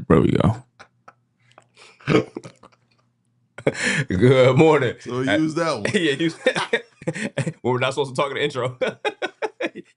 There we go. Good morning. So use that one. Yeah, you. Well, we're not supposed to talk in the intro.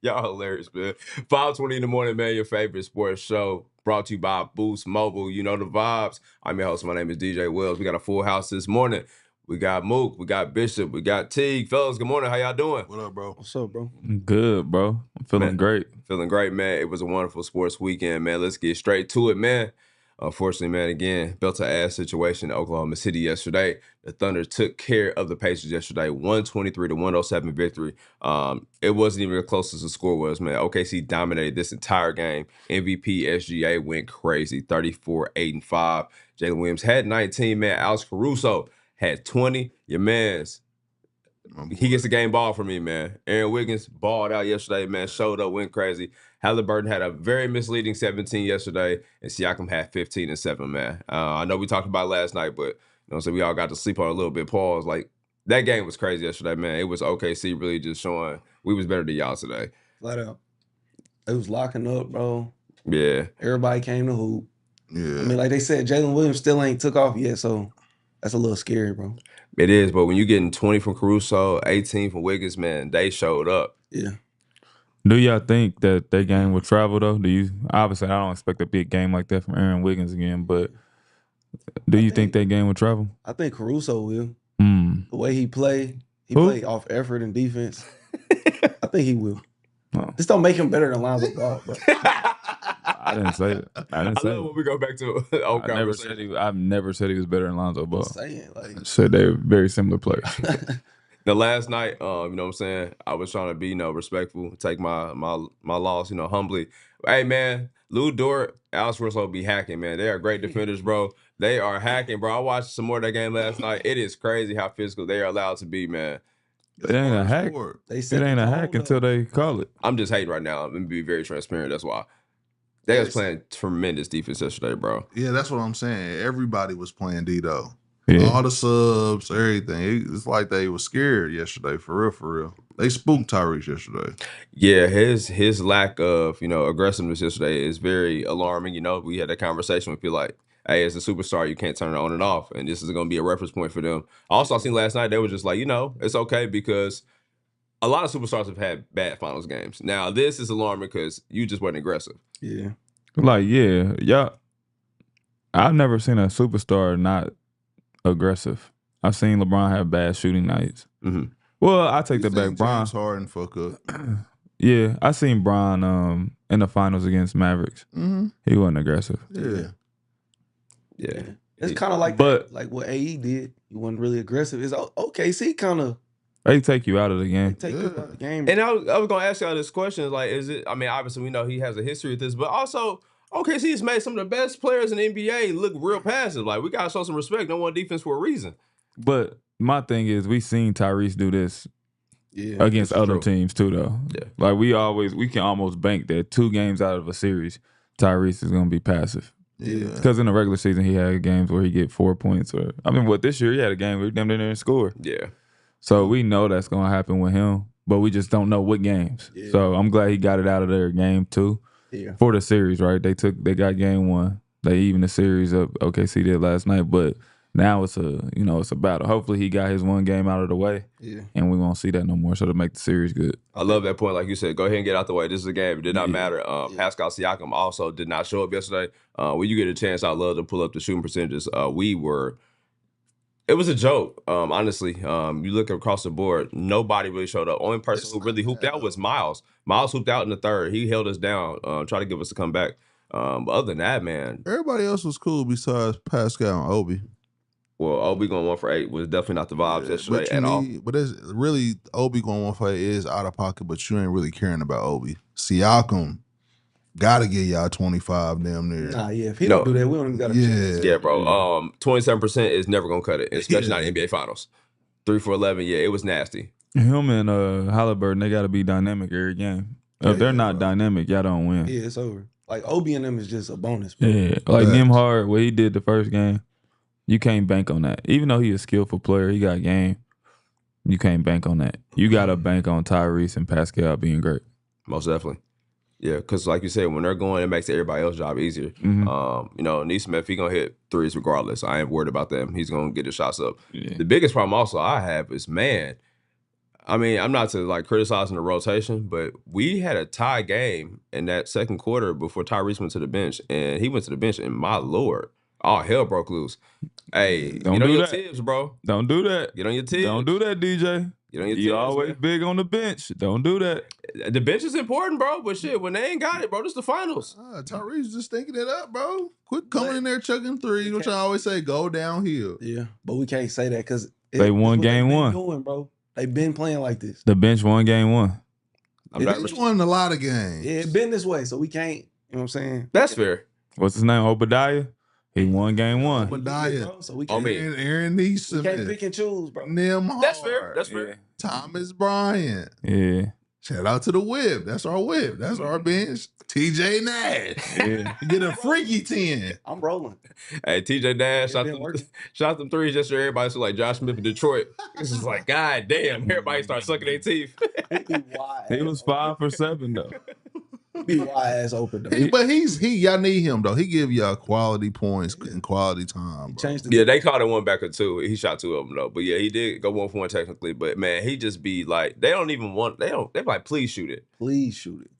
Y'all hilarious, man. 5:20 in the morning, man. Your favorite sports show brought to you by Boost Mobile. You know the vibes. I'm your host. My name is DJ Wells. We got a full house this morning. We got Mook. We got Bishop. We got Teague. Fellas, good morning. How y'all doing? What up, bro? What's up, bro? Good, bro. I'm feeling great. Feeling great, man. It was a wonderful sports weekend, man. Let's get straight to it, man. Unfortunately, man, again, belt to ass situation in Oklahoma City yesterday. The Thunder took care of the Pacers yesterday, 123-107 victory. It wasn't even as close as the score was, man. OKC dominated this entire game. MVP SGA went crazy, 34, 8, and 5. Jalen Williams had 19, man. Alex Caruso had 20. Your man's he gets the game ball for me, man. Aaron Wiggins balled out yesterday, man. Showed up, went crazy. Haliburton had a very misleading 17 yesterday, and Siakam had 15 and 7, man. I know we talked about it last night, but so we all got to sleep on it a little bit. Pause. Like, that game was crazy yesterday, man. It was OKC really just showing we was better than y'all today. Flat out. It was locking up, bro. Yeah. Everybody came to hoop. Yeah. I mean, like they said, Jalen Williams still ain't took off yet, so that's a little scary, bro. It is, but when you're getting 20 from Caruso, 18 from Wiggins, man, they showed up. Yeah. Do y'all think that game will travel, though? Obviously, I don't expect a big game like that from Aaron Wiggins again, but do you think that game will travel? I think Caruso will. The way he played off effort and defense. I think he will. Oh. This don't make him better than Lonzo Ball, bro. I didn't say it. I love when we go back to old conversation. I've never said he was better than Lonzo Ball. Saying, like, I said they were very similar players. The last night, you know what I'm saying, I was trying to be, respectful, take my loss, humbly. Hey, man, Lou Dort, Alex Russell be hacking, man. They are great defenders, bro. They are hacking, bro. I watched some more of that game last night. It is crazy how physical they are allowed to be, man. It ain't a hack. It ain't a hack until they call it. I'm just hating right now. I'm going to be very transparent. That's why. They was playing tremendous defense yesterday, bro. Yeah, that's what I'm saying. Everybody was playing D, though. Yeah. All the subs, everything. It's like they was scared yesterday, for real. They spooked Tyrese yesterday. Yeah, his lack of, aggressiveness yesterday is very alarming. We had that conversation with people like, hey, as a superstar, you can't turn it on and off. And this is going to be a reference point for them. Also, I seen last night, they were just like, it's okay because a lot of superstars have had bad finals games. Now, this is alarming because you just weren't aggressive. Yeah. Like, yeah. I've never seen a superstar not aggressive. I've seen LeBron have bad shooting nights. Mm-hmm. Well, I take that back. Bron. James Harden fuck up. Yeah, I seen Bron in the finals against Mavericks. Mm-hmm. He wasn't aggressive. Yeah. It's kind of like like what AE did. He wasn't really aggressive. It's OKC kind of. They take you out of the game. Take you out of the game. And I was going to ask y'all this question. Like, is it, obviously we know he has a history with this, but also OKC's made some of the best players in the NBA look real passive. Like, we got to show some respect. No one defense for a reason. But my thing is, we seen Tyrese do this against other teams too, though. Yeah. Like, we can almost bank that 2 games out of a series, Tyrese is going to be passive. Yeah. Because in the regular season, he had games where he get 4 points. This year he had a game where he damn near scored. Yeah. So we know that's going to happen with him, but we just don't know what games. Yeah. So I'm glad he got it out of their game too. Yeah. For the series, right? They got game 1. They even the series up OKC did last night, but now it's a battle. Hopefully he got his 1 game out of the way. Yeah. And we won't see that no more, so to make the series good. I love that point. Like you said, go ahead and get out the way. This is a game. It did not matter. Pascal Siakam also did not show up yesterday. When you get a chance, I'd love to pull up the shooting percentages. It was a joke, honestly. You look across the board, nobody really showed up. Only person who really hooped out was Myles. Myles hooped out in the third. He held us down, tried to give us a comeback. But other than that, man. Everybody else was cool besides Pascal and Obi. Well, Obi going 1 for 8 was definitely not the vibes yesterday at all. But it's really, Obi going 1 for 8 is out of pocket, but you ain't really caring about Obi. Siakam got to get y'all 25 damn near. Nah, yeah. If he don't do that, we don't even got a chance. Yeah, bro. 27% is never going to cut it, especially not in NBA Finals. 3 for 11, it was nasty. Him and Haliburton, they got to be dynamic every game. If they're not dynamic, y'all don't win. Yeah, it's over. Like, Obi and them is just a bonus, bro. Yeah, like Nembhard, what he did the first game, you can't bank on that. Even though he's a skillful player, he got game, you can't bank on that. You got to bank on Tyrese and Pascal being great. Most definitely. Yeah, because like you said, when they're going, it makes everybody else's job easier. You know, Neesmith, he gonna hit threes regardless. I ain't worried about them. He's gonna get his shots up. Yeah. The biggest problem also I have is, man, I mean, I'm not to like criticizing the rotation, but we had a tie game in that second quarter before Tyrese went to the bench, and he went to the bench, and my lord, all hell broke loose. Hey, Don't get on do your that. tips, bro. Don't do that. Get on your tips. Don't do that, DJ. Get on your You tips, always man. big on the bench. Don't do that. The bench is important, bro. But shit, when they ain't got it, bro, this the finals. Tyrese just thinking it up, bro. Quit coming in there chucking threes, which I always say, go downhill. Yeah, but we can't say that because They won game one. Doing, bro. They've been playing like this. The bench won game one. Bench won a lot of games. Yeah, it's been this way, so we can't. You know what I'm saying? That's fair. What's his name? Obadiah. He won game one. Obadiah. So we can't. Aaron Neesmith. We can't pick and choose, bro. That's fair. That's fair. Yeah. Thomas Bryant. Yeah. Shout out to the whip. That's our whip. That's our bench. TJ Nash. Yeah. Get a freaky 10. I'm rolling. Hey, TJ Nash It shot them threes yesterday. Everybody was like Josh Smith in Detroit. This is like, God damn, everybody start sucking their teeth. He was 5 for 7 though. Be wide ass open though. But y'all need him though. He give y'all quality points and quality time. Bro. Yeah, they called it one back or two. He shot 2 of them though. But yeah, he did go 1 for 1 technically. But man, he just be like, they're like, please shoot it. Please shoot it.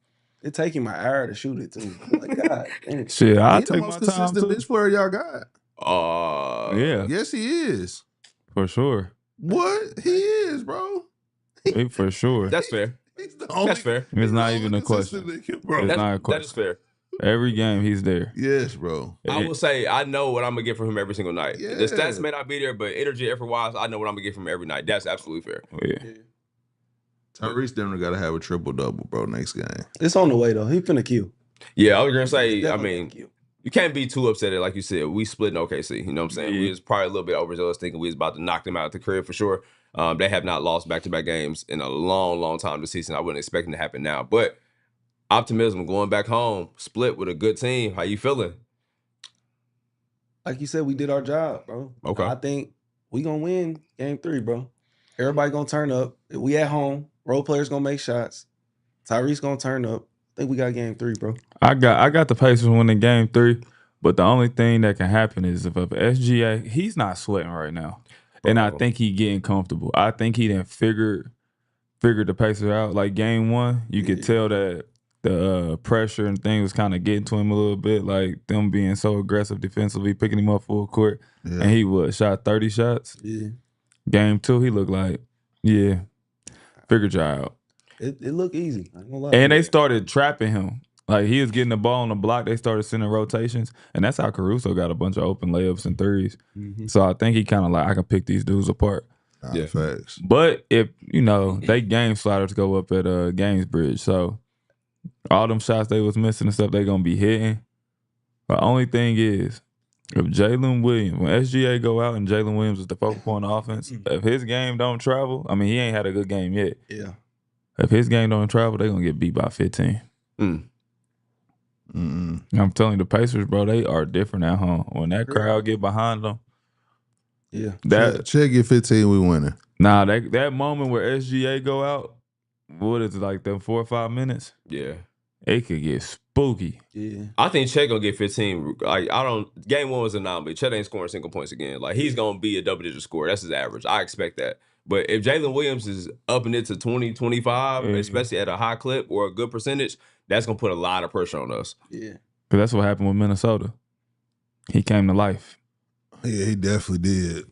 It taking my hour to shoot it too. I'm like, God damn. Shit, I He the take most my time consistent too. bench player y'all got. Yeah, Yes, he is. for sure. What? He is, bro. For sure. That's fair. He's the only, That's fair. It's not even a consistent question. nigga, bro. It's not a That question. is fair. Every game he's there. Yes, bro. I will say I know what I'm gonna get from him every single night. Yeah. The stats may not be there, but energy, effort wise, I know what I'm gonna get from him every night. That's absolutely fair. Yeah. Tyrese Denver got to have a triple double, bro. Next game. It's on the way though. He finna kill. Yeah, I was gonna say, I Definitely mean, finna kill. you can't be too upset at, like you said, we split in OKC. You know what I'm saying? Yeah. We was probably a little bit overzealous thinking we was about to knock them out at the crib for sure. They have not lost back-to-back games in a long, long time this season. I wouldn't expect it to happen now. But optimism, going back home, split with a good team. How you feeling? Like you said, we did our job, bro. Okay. I think we gonna win game 3, bro. Everybody gonna turn up. We at home. Role players gonna make shots. Tyrese gonna turn up. I think we got game 3, bro. I got the Pacers winning game 3, but the only thing that can happen is if SGA, he's not sweating right now. And I think he getting comfortable. I think he didn't figured the Pacers out. Like game 1, you could tell that the pressure and things was kind of getting to him a little bit, like them being so aggressive defensively, picking him up full court. Yeah. And he shot 30 shots. Yeah. Game 2, he looked like, yeah, figured you out. It looked easy. I ain't gonna lie. And they started trapping him. Like he was getting the ball on the block. They started sending rotations. And that's how Caruso got a bunch of open layups and threes. Mhm. So I think he kind of like, I can pick these dudes apart. Yeah, facts. But if, they game sliders go up at Gainesbridge. So all them shots they was missing and stuff, they going to be hitting. The only thing is, if Jalen Williams, when SGA go out and Jalen Williams is the focal point of offense, if his game don't travel, I mean, he ain't had a good game yet. Yeah. If his game don't travel, they going to get beat by 15. I'm telling you, the Pacers, bro, they are different at home. When that crowd get behind them, yeah, check get 15, we winning. Nah, that moment where SGA go out, what is it, like them 4 or 5 minutes? Yeah. It could get spooky. Yeah. I think Chet gonna get 15. Like game 1 was an anomaly. Chet ain't scoring single points again. Like he's gonna be a double-digit scorer. That's his average. I expect that. But if Jalen Williams is upping it to 20, 25, especially at a high clip or a good percentage, that's gonna put a lot of pressure on us. Yeah. Because that's what happened with Minnesota. He came to life. Yeah, he definitely did.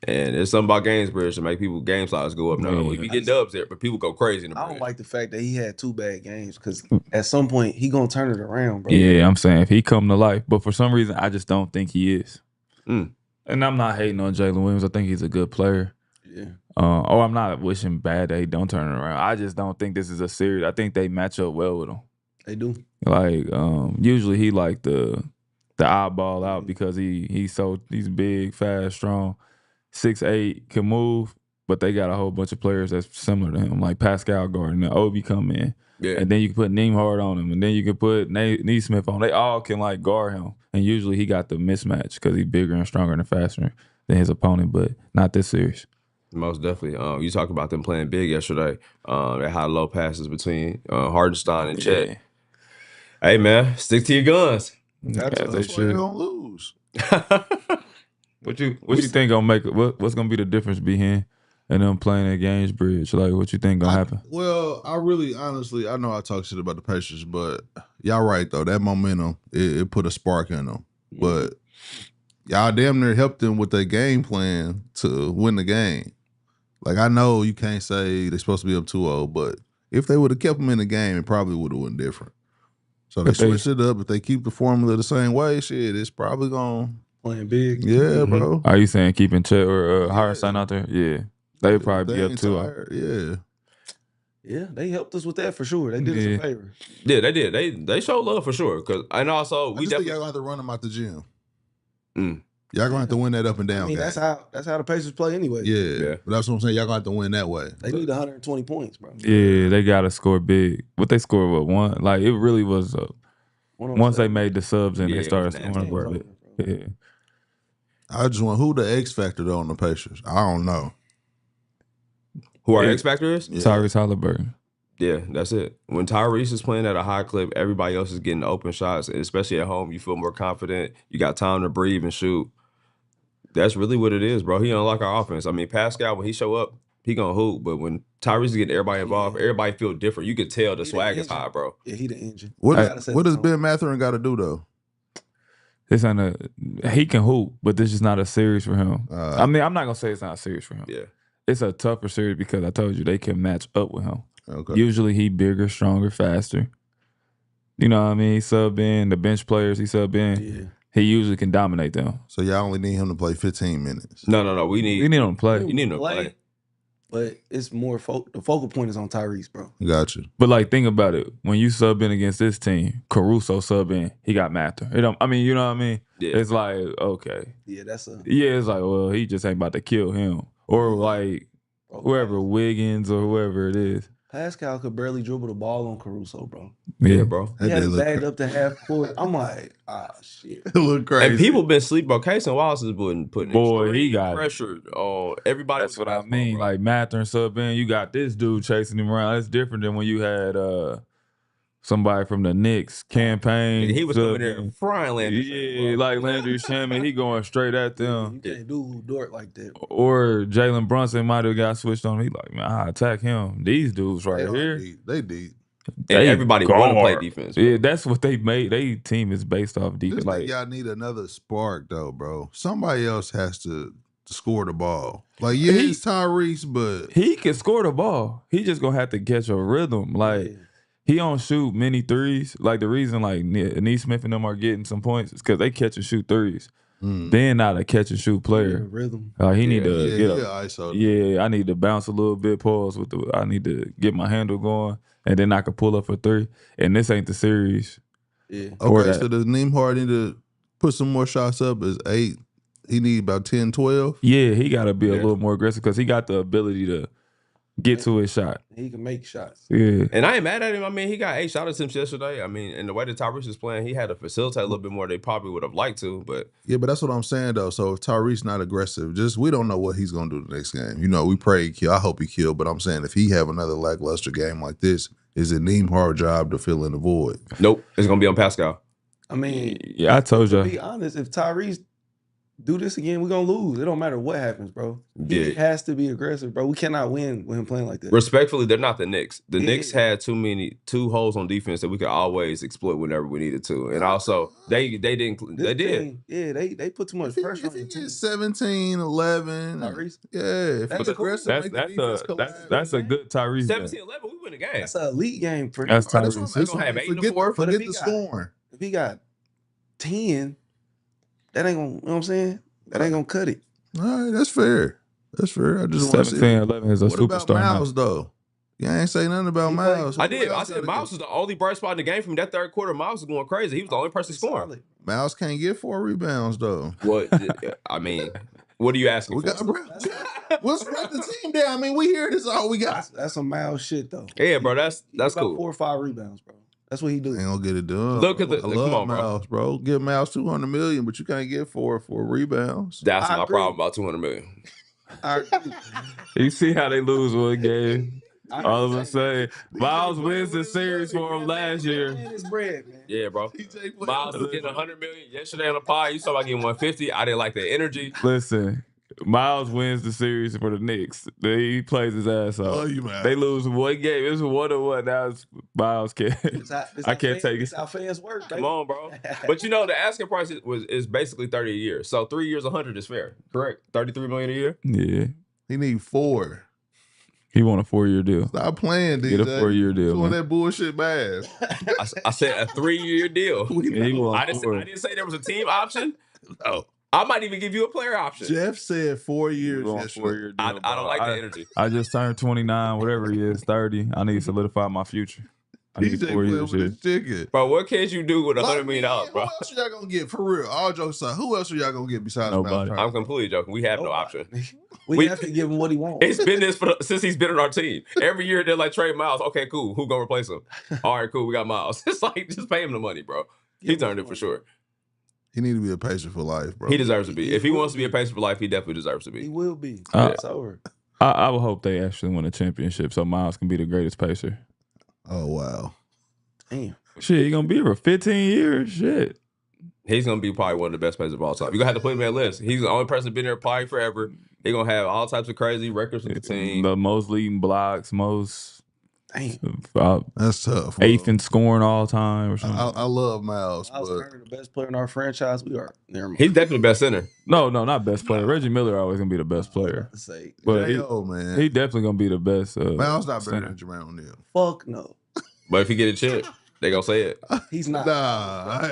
And there's something about Gainesbridge to make people game size go up. No, we get dubs there, but people go crazy in the I bridge. don't like the fact that he had 2 bad games because at some point he gonna turn it around, bro. Yeah, I'm saying if he come to life. But for some reason, I just don't think he is. Mm. And I'm not hating on Jalen Williams. I think he's a good player. Yeah. I'm not wishing bad that he don't turn it around. I just don't think this is a series. I think they match up well with him. They do. Like, usually he like the eyeball out because he's big, fast, strong, 6'8", can move, but they got a whole bunch of players that's similar to him, like Pascal Gardner and Obi come in. Yeah. And then you can put Nembhard on him, and then you can put Neesmith on. They all can like guard him. And usually he got the mismatch because he's bigger and stronger and faster than his opponent, but not this series. Most definitely. You talked about them playing big yesterday. They had low passes between Hardenstein and Chet. Hey man, stick to your guns. That's That's why they're gonna lose. What you think gonna make it? What's gonna be the difference, B Hen, and them playing at Gainesbridge? Like, what you think gonna happen? Well, I really, honestly, I know I talk shit about the Pacers, but y'all right though. That momentum, it put a spark in them. But y'all damn near helped them with their game plan to win the game. Like, I know you can't say they're supposed to be up 2-0, but if they would have kept them in the game, it probably would have went different. So they switched it up. If they keep the formula the same way, shit, it's probably gonna Playing big. Yeah, bro. Are you saying keeping Chet or Harrison out there? Yeah, they'd probably be up too. Yeah. Yeah, they helped us with that for sure. They did us a favor. Yeah, they did. They showed love for sure. And also, I just think y'all gonna have to run them out the gym. Y'all gonna have to win that up and down. I mean, that's how the Pacers play anyway. Yeah. But that's what I'm saying. Y'all gonna have to win that way. They need 120 points, bro. Yeah, they gotta score big. What they scored, what, one? Like, it really was once they made the subs and they started scoring. Yeah. I just want who the X factor though on the Pacers. I don't know. Who our X factor is? Yeah. Tyrese Haliburton. Yeah, that's it. When Tyrese is playing at a high clip, everybody else is getting open shots, especially at home. You feel more confident. You got time to breathe and shoot. That's really what it is, bro. He unlock our offense. I mean, Pascal, when he show up, he gonna hoop. But when Tyrese is getting everybody involved, everybody feel different. You could tell the swag is high, bro. Yeah, he the engine. What does Ben Mathurin got to do though? This ain't he can hoop, but this is not a series for him. I mean, I'm not gonna say it's not a series for him. Yeah, it's a tougher series because I told you they can match up with him. Okay. Usually he bigger, stronger, faster. You know what I mean? He sub in the bench players. He sub in. Yeah. He usually can dominate them. So y'all only need him to play 15 minutes. No. We need him to play. You need him to play. But it's more the focal point is on Tyrese, bro. Gotcha. But like, think about it. When you sub in against this team, Caruso sub in, he got Mather. I mean, you know what I mean? Yeah. It's like, okay. Yeah, it's like, well, he just ain't about to kill him. Or like whoever, Wiggins or whoever it is. Pascal could barely dribble the ball on Caruso, bro. Yeah, bro. He had it bagged up to half court. I'm like, shit. It look crazy. And people been sleeping on Casey Wallace has been putting he got pressure on everybody. That's what I mean. Bro. Like Mather and sub in, you got this dude chasing him around. It's different than when you had somebody from the Knicks campaign. He was coming there frying Landry. Yeah, like Landry Shaman, he going straight at them. You can't do Dort like that. Or Jalen Brunson might have got switched on. He like, man, I attack him. These dudes here. They deep. And everybody want to play defense. Bro. Yeah, that's what they made. They team is based off defense. Like, y'all need another spark though, bro. Somebody else has to score the ball. Like, it's Tyrese, but he can score the ball. He just gonna have to catch a rhythm. Like, he don't shoot many threes. Like, the reason like Neesmith and them are getting some points is because they catch and shoot threes. Ben not a catch and shoot player. Rhythm. He need to get up. ISO. Yeah, I need to bounce a little bit. Pause with I need to get my handle going, and then I can pull up for three. And this ain't the series. Yeah. Okay, so does Nembhard need to put some more shots up? Is 8? He need about 10, 12? Yeah, he got to be a little more aggressive because he got the ability to get to his shot. He can make shots. Yeah. And I ain't mad at him. I mean, he got 8 shot attempts yesterday. I mean, and the way that Tyrese is playing, he had to facilitate a little bit more. They probably would have liked to, but yeah, but that's what I'm saying though. So if Tyrese not aggressive, we don't know what he's gonna do the next game. You know, we pray he kill. I hope he kill, but I'm saying if he have another lackluster game like this, is it Nembhard's job to fill in the void? Nope, it's gonna be on Pascal. I mean, yeah, I told you. To be honest, if Tyrese do this again, we're gonna lose. It don't matter what happens, bro. He has to be aggressive, bro. We cannot win with him playing like that. Respectfully, they're not the Knicks. The Knicks had two holes on defense that we could always exploit whenever we needed to. And also, they didn't. They did. Yeah, they put too much pressure on you. If he gets 17, 11, Tyrese, if that's aggressive, that's a good Tyrese. 17, 11, we win the game. That's an elite game for him. That's Tyrese. They're gonna have 8 in the fourth. Forget the scoring. If he got 10, that ain't gonna. You know what I'm saying? That ain't gonna cut it. All right, that's fair. That's fair. I just want to 17, 11 is a what superstar. About Myles though? You ain't say nothing about Myles. I did. I said Myles was the only bright spot in the game from that third quarter. Myles was going crazy. He was the only person scoring. Myles can't get 4 rebounds though. What? I mean, what are you asking for? Let's write the team down. I mean, we hear this all we got. That's some Myles shit though. Yeah, bro. That's cool. 4 or 5 rebounds, bro. That's what he do. Ain't gonna get it done. Look at the I love come on, Myles, bro. Give Myles $200 million, but you can't get 4 rebounds. That's my problem about $200 million. You see how they lose one game? All of a sudden, Myles wins the series for him last year. His bread, man. Yeah, bro. Myles was getting $100 million yesterday on the pod. You saw about getting 150. I didn't like the energy. Listen, Myles wins the series for the Knicks. He plays his ass off. They lose one game. It's 1-1. Now it's Myles can't. I can't take it. It's how fans work, baby. Come on, bro. But you know, the asking price is basically 30 a year. So 3 years, 100 is fair. Correct? 33 million a year? Yeah. He need 4. He want a 4-year deal. Stop playing, DJ. Get a 4-year deal. Doing that bullshit bad. I said a 3-year deal. I didn't say there was a team option. No. I might even give you a player option. Jeff said 4 years. Yesterday. I don't like the energy. I just turned 29, whatever he is, 30. I need to solidify my future. I need 4 years here. Bro, what can't you do with $100 million, bro? Who else are y'all gonna get? For real, all jokes aside, who else are y'all gonna get besides Nobody? Myles? I'm completely joking. We have no option. We have to give him what he wants. It's been this since he's been on our team. Every year they're like, trade Myles. Okay, cool. Who gonna replace him? All right, cool. We got Myles. It's like, just pay him the money, bro. He turned it for sure. He need to be a Pacer for life, bro. He deserves to be. If he wants to be a Pacer for life, he definitely deserves to be. He will be. It's over. I would hope they actually win a championship so Myles can be the greatest Pacer. Oh, wow. Damn. Shit, he gonna be here for 15 years. Shit. He's gonna be probably one of the best players of all time. You gonna have to put him on that list. He's the only person been there probably forever. He gonna have all types of crazy records with the team. The most leading blocks, most that's tough. 8th in scoring all time or something. I love Myles. Myles Turner, the best player in our franchise. We are. He's definitely the best center. No, not best player. Reggie Miller always gonna be the best player. But man. He definain't gonna be the best. Myles not better than Jamal O'Neal. Fuck no. But if he get a chip, they gonna say it. He's not. Nah,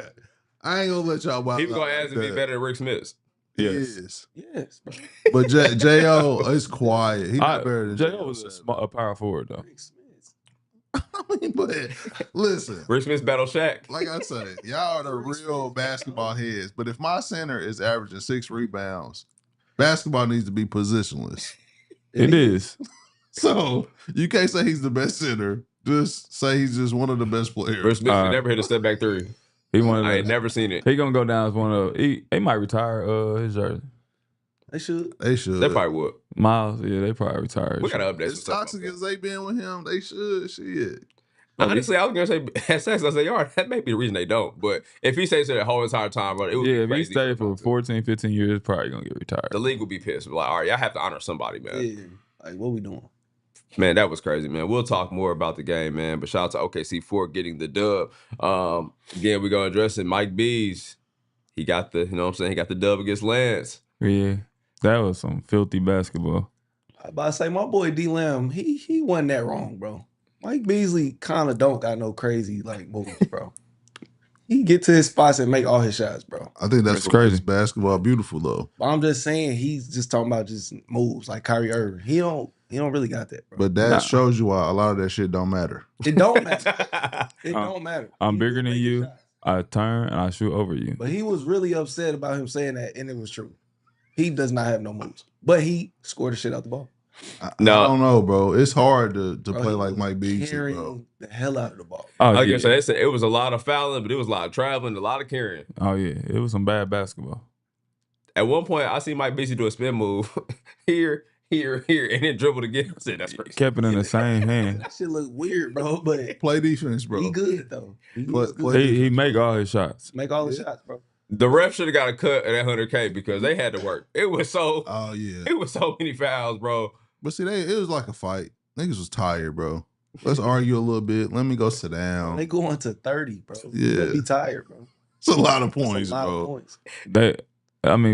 I ain't gonna let y'all watch. He was gonna ask if he better than Rick Smith. Yes. Yes. But J.O. is quiet. He's not better than J.O. was a power forward though. I mean, but listen, Rick Smith's battle Shaq. Like I said, y'all are the real basketball heads. But if my center is averaging 6 rebounds, basketball needs to be positionless. It is. So you can't say he's the best center. Just say he's just one of the best players. Rick Smith never hit a step back 3. I ain't never seen it. He gonna go down as one of. He might retire his jersey. They should. They probably would. Myles, yeah, they probably retired. We gotta update. As toxic as they been with him, they should. Shit. Honestly, I was gonna say at sex, I say, that may be the reason they don't. But if he stays there the whole entire time, bro, it would be if crazy. he stayed for 14, 15 years, probably gonna get retired. The league would be pissed. Like, all right, y'all have to honor somebody, man. Yeah. Like, what we doing? Man, that was crazy, man. We'll talk more about the game, man. But shout out to OKC for getting the dub. Again, we're gonna address it. Mike Bees, he got the, he got the dub against Lance. Yeah, that was some filthy basketball. I about to say, my boy D Lamb, he wasn't that wrong, bro. Mike Beasley kind of don't got no crazy like moves, bro. He get to his spots and make all his shots, bro. I think that's crazy. Basketball beautiful though. But I'm just saying he's just talking about just moves like Kyrie Irving. He don't really got that, bro. But that shows you why a lot of that shit don't matter. It don't matter. It don't matter. I'm bigger than you. I turn and I shoot over you. But he was really upset about him saying that, and it was true. He does not have no moves, but he scored the shit out the ball. I don't know, bro. It's hard to play like Mike Beasley, bro. The hell out of the ball. Oh, like I said, they said it was a lot of fouling, but it was a lot of traveling, a lot of carrying. Oh yeah, it was some bad basketball. At one point, I see Mike Beasley do a spin move here, and then dribbled again. I said, that's crazy. Kept it in the same hand. That shit look weird, bro. But play defense, bro. He good though. He make all his shots. Make all his shots, bro. The ref should have got a cut at that 100K because they had to work. It was so. Oh yeah. It was so many fouls, bro. But see, it was like a fight. Niggas was tired, bro. Let's argue a little bit. Let me go sit down. They going to 30, bro. Yeah. They be tired, bro. It's a lot of points, bro.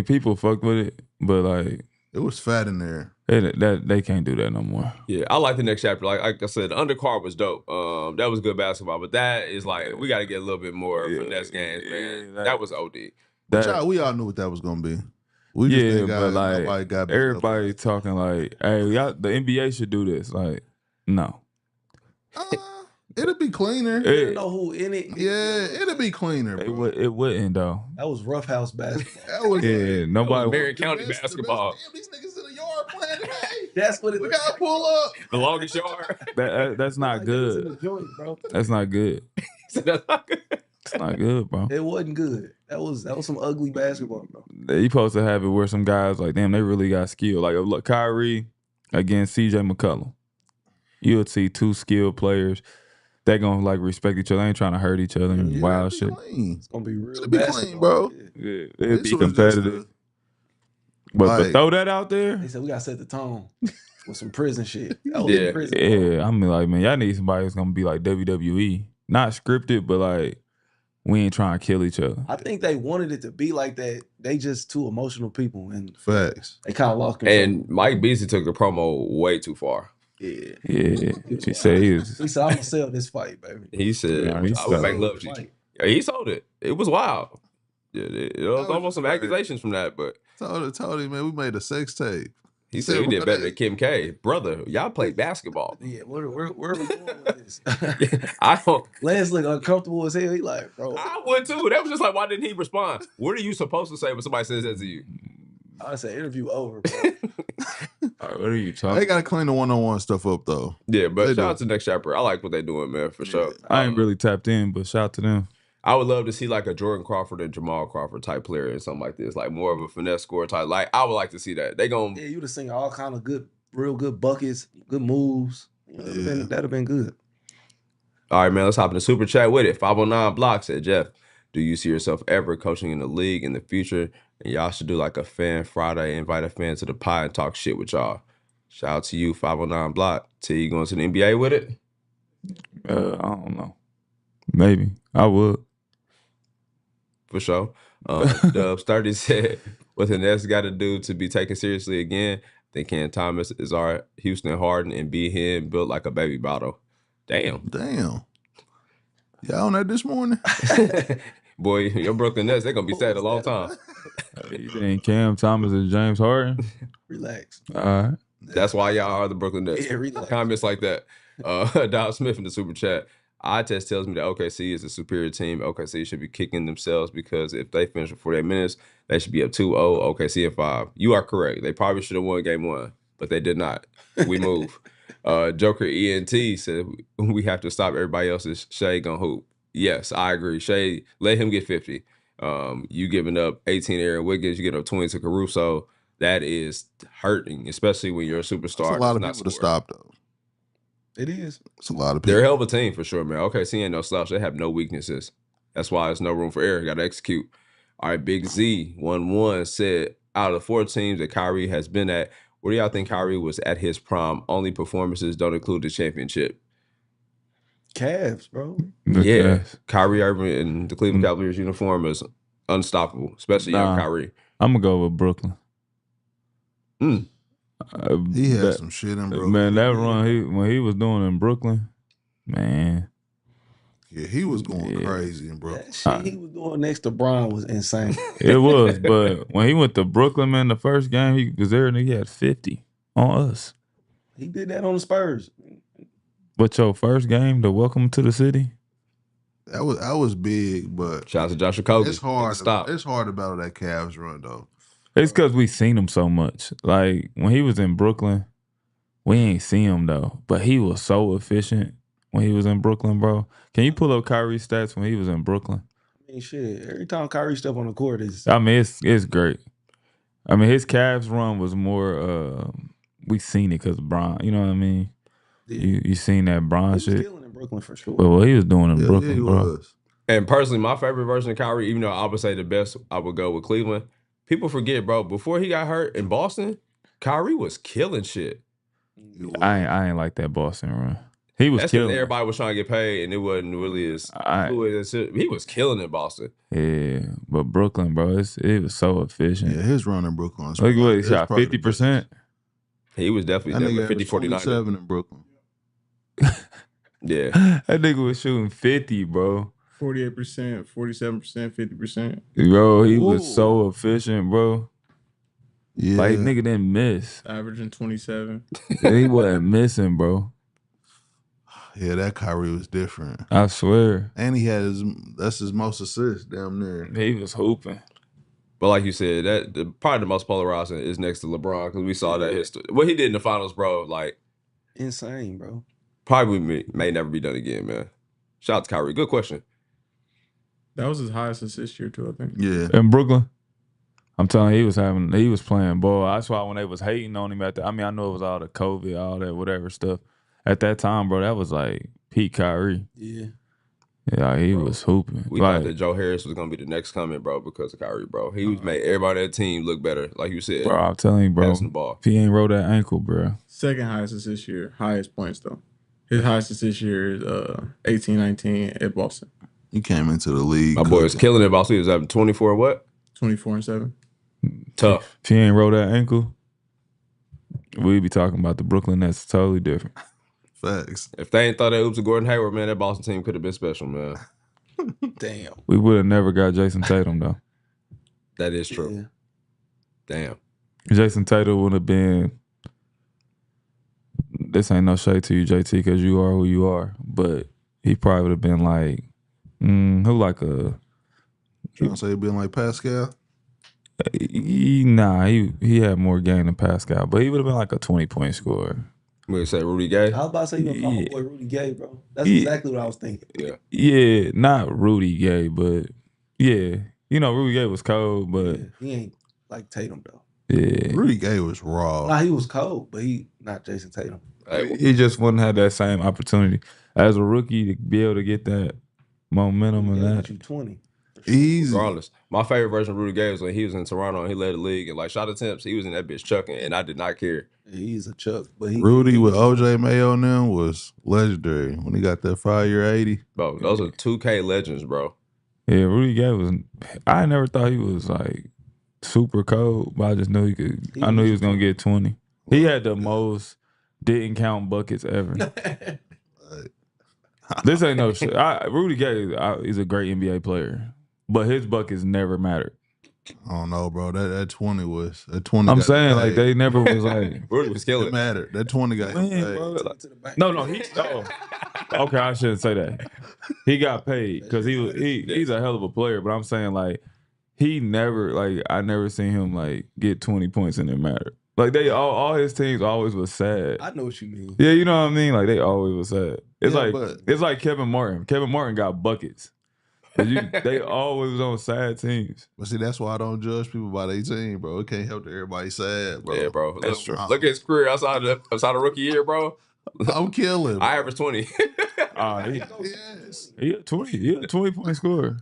People fucked with it, but like it was fat in there. They can't do that no more. Yeah, I like the next chapter. Like I said, the undercard was dope. That was good basketball, but that is like we got to get a little bit more finesse games, man. That was OD. We all knew what that was gonna be. We just everybody talking like, hey, y'all, the NBA should do this. Like, no. It'll be cleaner. You know who in it? Yeah, it'll be cleaner. Bro. It wouldn't though. That was roughhouse basketball. That was nobody. Marion County basketball. Damn, these niggas in the yard playing today. That's what it. We gotta pull up. The longest yard. That's not good. That's not good. That's not good. It's not good, bro. It wasn't good. That was some ugly basketball, bro. You supposed to have it where some guys like, damn, they really got skill. Like, look, Kyrie against CJ McCollum. You'll see two skilled players. They're gonna like respect each other. They ain't trying to hurt each other and wild be shit. clean. It's gonna be real It'll be clean, basketball. bro. Yeah, it'll This be was just competitive. But like- throw that out there. They said we gotta set the tone with some prison shit. That Yeah. prison. Yeah, I mean, like, man, y'all need somebody that's gonna be like WWE, not scripted, but like we ain't trying to kill each other. I think they wanted it to be like that. They just two emotional people, and Facts. they kind of lost control. And Mike Beasley took the promo way too far. Yeah, He said he was. he said, "I'm gonna sell this fight, baby." He said, Yeah, he I would make sold love the to you. fight. Yeah, he sold it. It was wild. Yeah, it was was almost some crazy. accusations from that, but Told him, man, we made a sex tape. he said we did better than Kim K. Brother, y'all played basketball. Yeah, where are we going with this? I don't. Lance look uncomfortable as hell. He like, bro. I would too. That was just like, why didn't he respond? What are you supposed to say when somebody says that to you? I said interview over, bro. All right, what are you They talking? gotta clean the one-on-one stuff up though. Yeah, but They shout do. out to Next Chapter. I like what they're doing, man, for sure. I ain't really tapped in, but shout out to them. I would love to see like a Jordan Crawford and Jamal Crawford type player and something like this, like more of a finesse score type. Like I would like to see that. They gonna Yeah, you'd have seen all kind of good, real good buckets, good moves. That'd have been good. All right, man. Let's hop in the super chat with it. 509 Block said, Jeff, do you see yourself ever coaching in the league in the future? And y'all should do like a fan Friday, invite a fan to the pod and talk shit with y'all. Shout out to you, 509 Block. Teague going to the NBA with it? I don't know. Maybe I would. For sure. Dubs 30 said, what the Nets got to do to be taken seriously again? Then Cam Thomas is our Houston Harden and B Hen built like a baby bottle. Damn. Y'all on that this morning? Boy, your Brooklyn Nets, they're going to be sad a long time. You think Cam Thomas and James Harden? Relax. All right. That's why y'all are the Brooklyn Nets. Yeah, relax. Comments like that. Dow Smith in the super chat. Eye test tells me that OKC is a superior team. OKC should be kicking themselves because if they finish with 48 minutes, they should be up 2-0. OKC at 5. You are correct. They probably should have won game 1, but they did not. We move. Joker ENT said we have to stop everybody else's Shai gonna hoop. Yes, I agree. Shai, let him get 50. You giving up 18 to Aaron Wiggins, you giving up 20 to Caruso. That is hurting, especially when you're a superstar. That's a lot of that's people not to stop though. It is. It's a lot of They're a people. hell of a team for sure, man. OKC ain't no slouch. They have no weaknesses. That's why there's no room for error. Got to execute. All right, Big Z 1-1 said out of the 4 teams that Kyrie has been at, where do y'all think Kyrie was at his prime? Only performances don't include the championship. Cavs, bro. Yeah, Kyrie Irving in the Cleveland Cavaliers uniform is unstoppable, especially young Kyrie. I'm gonna go with Brooklyn. He had some shit in Brooklyn. Man, that run when he was doing in Brooklyn, man. Yeah, he was going crazy in Brooklyn. That shit he was doing next to Bron was insane. It was, but when he went to Brooklyn, man, the first game he was there and he had 50 on us. He did that on the Spurs. But your first game to welcome to the city? That was big, but shout out to Josh Okogie. It's hard. Stop. It's hard to battle that Cavs run though. It's because we seen him so much. Like when he was in Brooklyn, we ain't see him though. But he was so efficient when he was in Brooklyn, bro. Can you pull up Kyrie's stats when he was in Brooklyn? I mean, shit. Every time Kyrie step on the court is. I mean, it's great. I mean, his Cavs run was more. We seen it because Bron. You know what I mean? Yeah. You seen that Bron shit? He was killing in Brooklyn for sure. But what he was doing in Brooklyn, he bro. was. And personally, my favorite version of Kyrie, even though I would say the best, I would go with Cleveland. People forget, bro. Before he got hurt in Boston, Kyrie was killing shit. I ain't like that Boston run. He was killing. Everybody was trying to get paid, and it wasn't really as fluid as it. He was killing in Boston. Yeah, but Brooklyn, bro, it was so efficient. Yeah, his run in Brooklyn. Look what he shot, 50%. He was definitely 50-49. 7 in Brooklyn. Yeah. That nigga was shooting 50, bro. 48%, 47%, 50%. Bro, he was so efficient, bro. Yeah. Like, nigga didn't miss. Averaging 27. He wasn't missing, bro. Yeah, that Kyrie was different. I swear. And he had that's his most assists damn near. He was hooping. But like you said, probably the most polarizing is next to LeBron because we saw that history. What he did in the finals, bro, like insane, bro. Probably may never be done again, man. Shout out to Kyrie. Good question. That was his highest assist year too, I think. Yeah. In Brooklyn, I'm telling you, he was playing ball. That's why when they was hating on him I know it was all the COVID, all that whatever stuff. at that time, bro, that was like peak Kyrie. Yeah. Yeah, he was hooping. We thought that Joe Harris was gonna be the next coming, bro, because of Kyrie, bro. He was made everybody on that team look better, like you said. Bro, I'm telling you, bro. Passing the ball. If he ain't rolled that ankle, bro. Second highest is this year. Highest points though. His highest is this year is 18-19 at Boston. He came into the league. My boy was killing it. Boston was having 24 what? 24-7. Tough. If he ain't rolled that ankle, we'd be talking about the Brooklyn Nets totally different. Facts. If they ain't thought that oops to Gordon Hayward, man, that Boston team could have been special, man. Damn. We would have never got Jason Tatum, though. That is true. Yeah. Damn. Jason Tatum would have been, this ain't no shade to you, JT, because you are who you are, but he probably would have been like, who like a... Trying to say he been like Pascal? He had more game than Pascal, but he would have been like a 20-point scorer. We say Rudy Gay. I was about to say you gonna call my boy Rudy Gay, bro. That's exactly what I was thinking. Yeah. Yeah, not Rudy Gay, but yeah. You know, Rudy Gay was cold, but... Yeah, he ain't like Tatum, though. Yeah. Rudy Gay was raw. Nah, he was cold, but he not Jason Tatum. Hey, He just wouldn't have that same opportunity as a rookie to be able to get that momentum and Yeah, that. you 20. Easy. regardless. My favorite version of Rudy Gay was when he was in Toronto and he led the league and like shot attempts. He was in that bitch chucking, and I did not care. Yeah, he's a chuck, but he Rudy with OJ Mayo and them was legendary when he got that 5-year 80. Bro, those are 2K legends, bro. Yeah, Rudy Gay was. I never thought he was like super cold, but I just knew he could. I knew he was gonna get 20. He had the most didn't count buckets ever. This ain't no shit. Rudy Gay is a great NBA player, but his buckets never mattered. I don't know, bro. That 20 was that 20. I'm got saying paid. like they never was like. Rudy was killing It it. mattered. That 20 got Man, paid. bro, like- no, he. Oh, okay, I shouldn't say that. He got paid because he's a hell of a player. But I'm saying like he never I never seen him like get 20 points and it mattered. Like they all his teams always was sad. I know what you mean. Yeah, you know what I mean. Like they always was sad. It's Yeah, like but- it's like Kevin Martin. Kevin Martin got buckets. They always was on sad teams. But see, that's why I don't judge people by their team, bro. It can't help that everybody sad, bro. Yeah, bro. That's true. Look at his career outside the rookie year, bro. I'm killing. I averaged 20. Yes. He a 20-point scorer.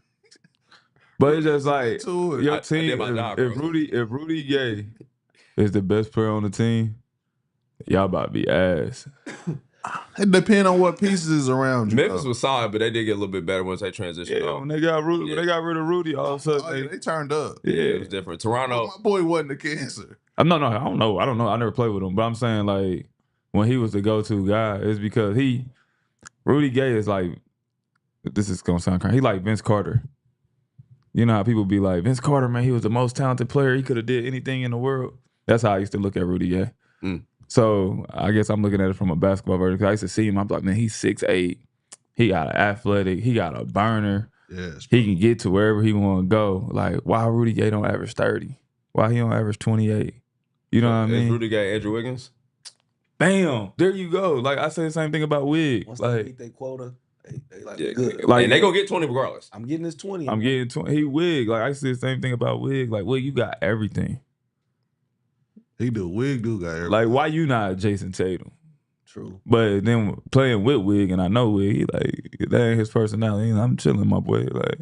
But it's just like To it. your I team. did my job, if bro. Rudy Gay is the best player on the team, y'all about to be ass. It depends on what pieces is around you. Memphis though. was solid, but they did get a little bit better once they transitioned. Yeah, off. when they got Rudy, when they got rid of Rudy, all of a sudden Oh, yeah, they turned up. It was different. Toronto. My boy wasn't a cancer. No, I don't know. I never played with him, but I'm saying like when he was the go-to guy, it's because Rudy Gay is like, this is gonna sound crazy. He like Vince Carter. You know how people be like, Vince Carter, man, he was the most talented player. He could have did anything in the world. That's how I used to look at Rudy Gay. Mm. So I guess I'm looking at it from a basketball version. Because I used to see him, I'm like, man, he's 6'8". He got an athletic. He got a burner. Yes. He can get to wherever he want to go. Like, why Rudy Gay don't average 30? Why he don't average 28? You know what I Is mean? Rudy Gay Andrew Wiggins? Bam, there you go. Like I say the same thing about Wig. Once they meet their quota, they like Yeah, good. Like- and they gonna get 20 regardless. I'm getting this 20. I'm getting 20. He Wig. Like I say the same thing about Wig. Like Wig, you got everything. He do. Wig do got everything. Like why you not Jason Tatum? True. But then playing with Wig, and I know Wig, he like that ain't his personality. You know, I'm chilling, my boy. Like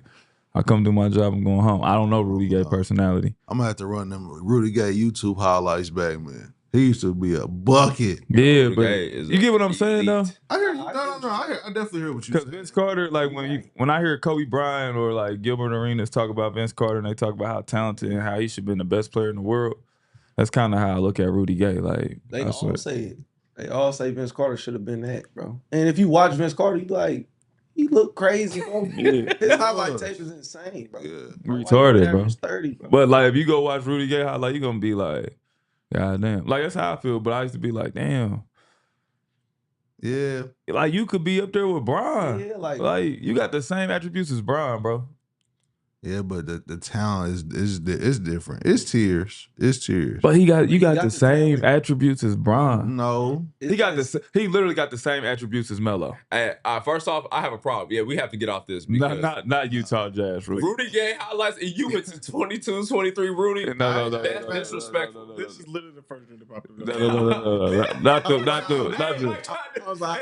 I come do my job, I'm going home. I don't know Rudy Gay personality. I'm gonna have to run them Rudy Gay YouTube highlights back, man. He used to be a bucket. Yeah, Rudy but Gay is you get what I'm saying though? elite. I hear you. No. I definitely hear what you Because saying. Vince Carter, like when I hear Kobe Bryant or like Gilbert Arenas talk about Vince Carter and they talk about how talented and how he should have been the best player in the world, that's kind of how I look at Rudy Gay. Like They I all swear. say it. They all say Vince Carter should have been that, bro. And if you watch Vince Carter, you like, he look crazy, bro. Yeah. His highlight tape is insane, bro. Yeah. Retarded, bro. 30, bro. But like if you go watch Rudy Gay highlight, you gonna be like, God damn. Like that's how I feel. But I used to be like, damn. Yeah. Like you could be up there with Bron. Yeah, like Like you got the same attributes as Bron, bro. Yeah, but the talent is different. It's tiers. It's tiers. But you got got the the same talent. attributes as Bron. No. He literally got the same attributes as Melo. Hey, first off, I have a problem. Yeah, we have to get off this because Not Utah Jazz, Rudy Gay highlights, and you went to 22, 23, Rudy. No. That's disrespectful. This is literally the first one to pop up. No. Not the. I was like,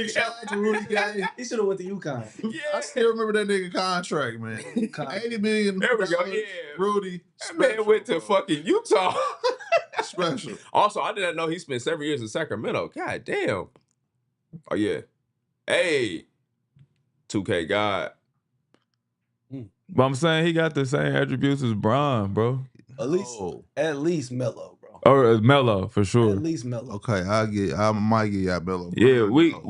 Shout out to Rudy Gay. He should have went to UConn. I still remember that nigga contract, man. $80 million. There we go. Yeah. Rudy. That man went to fucking Utah. Special. Also, I didn't know he spent several years in Sacramento. God damn. Oh, yeah. Hey. 2K God. But I'm saying he got the same attributes as Bron, bro. At least Melo, bro. Or Melo, for sure. At least Melo. Okay, I might get y'all Melo. Yeah,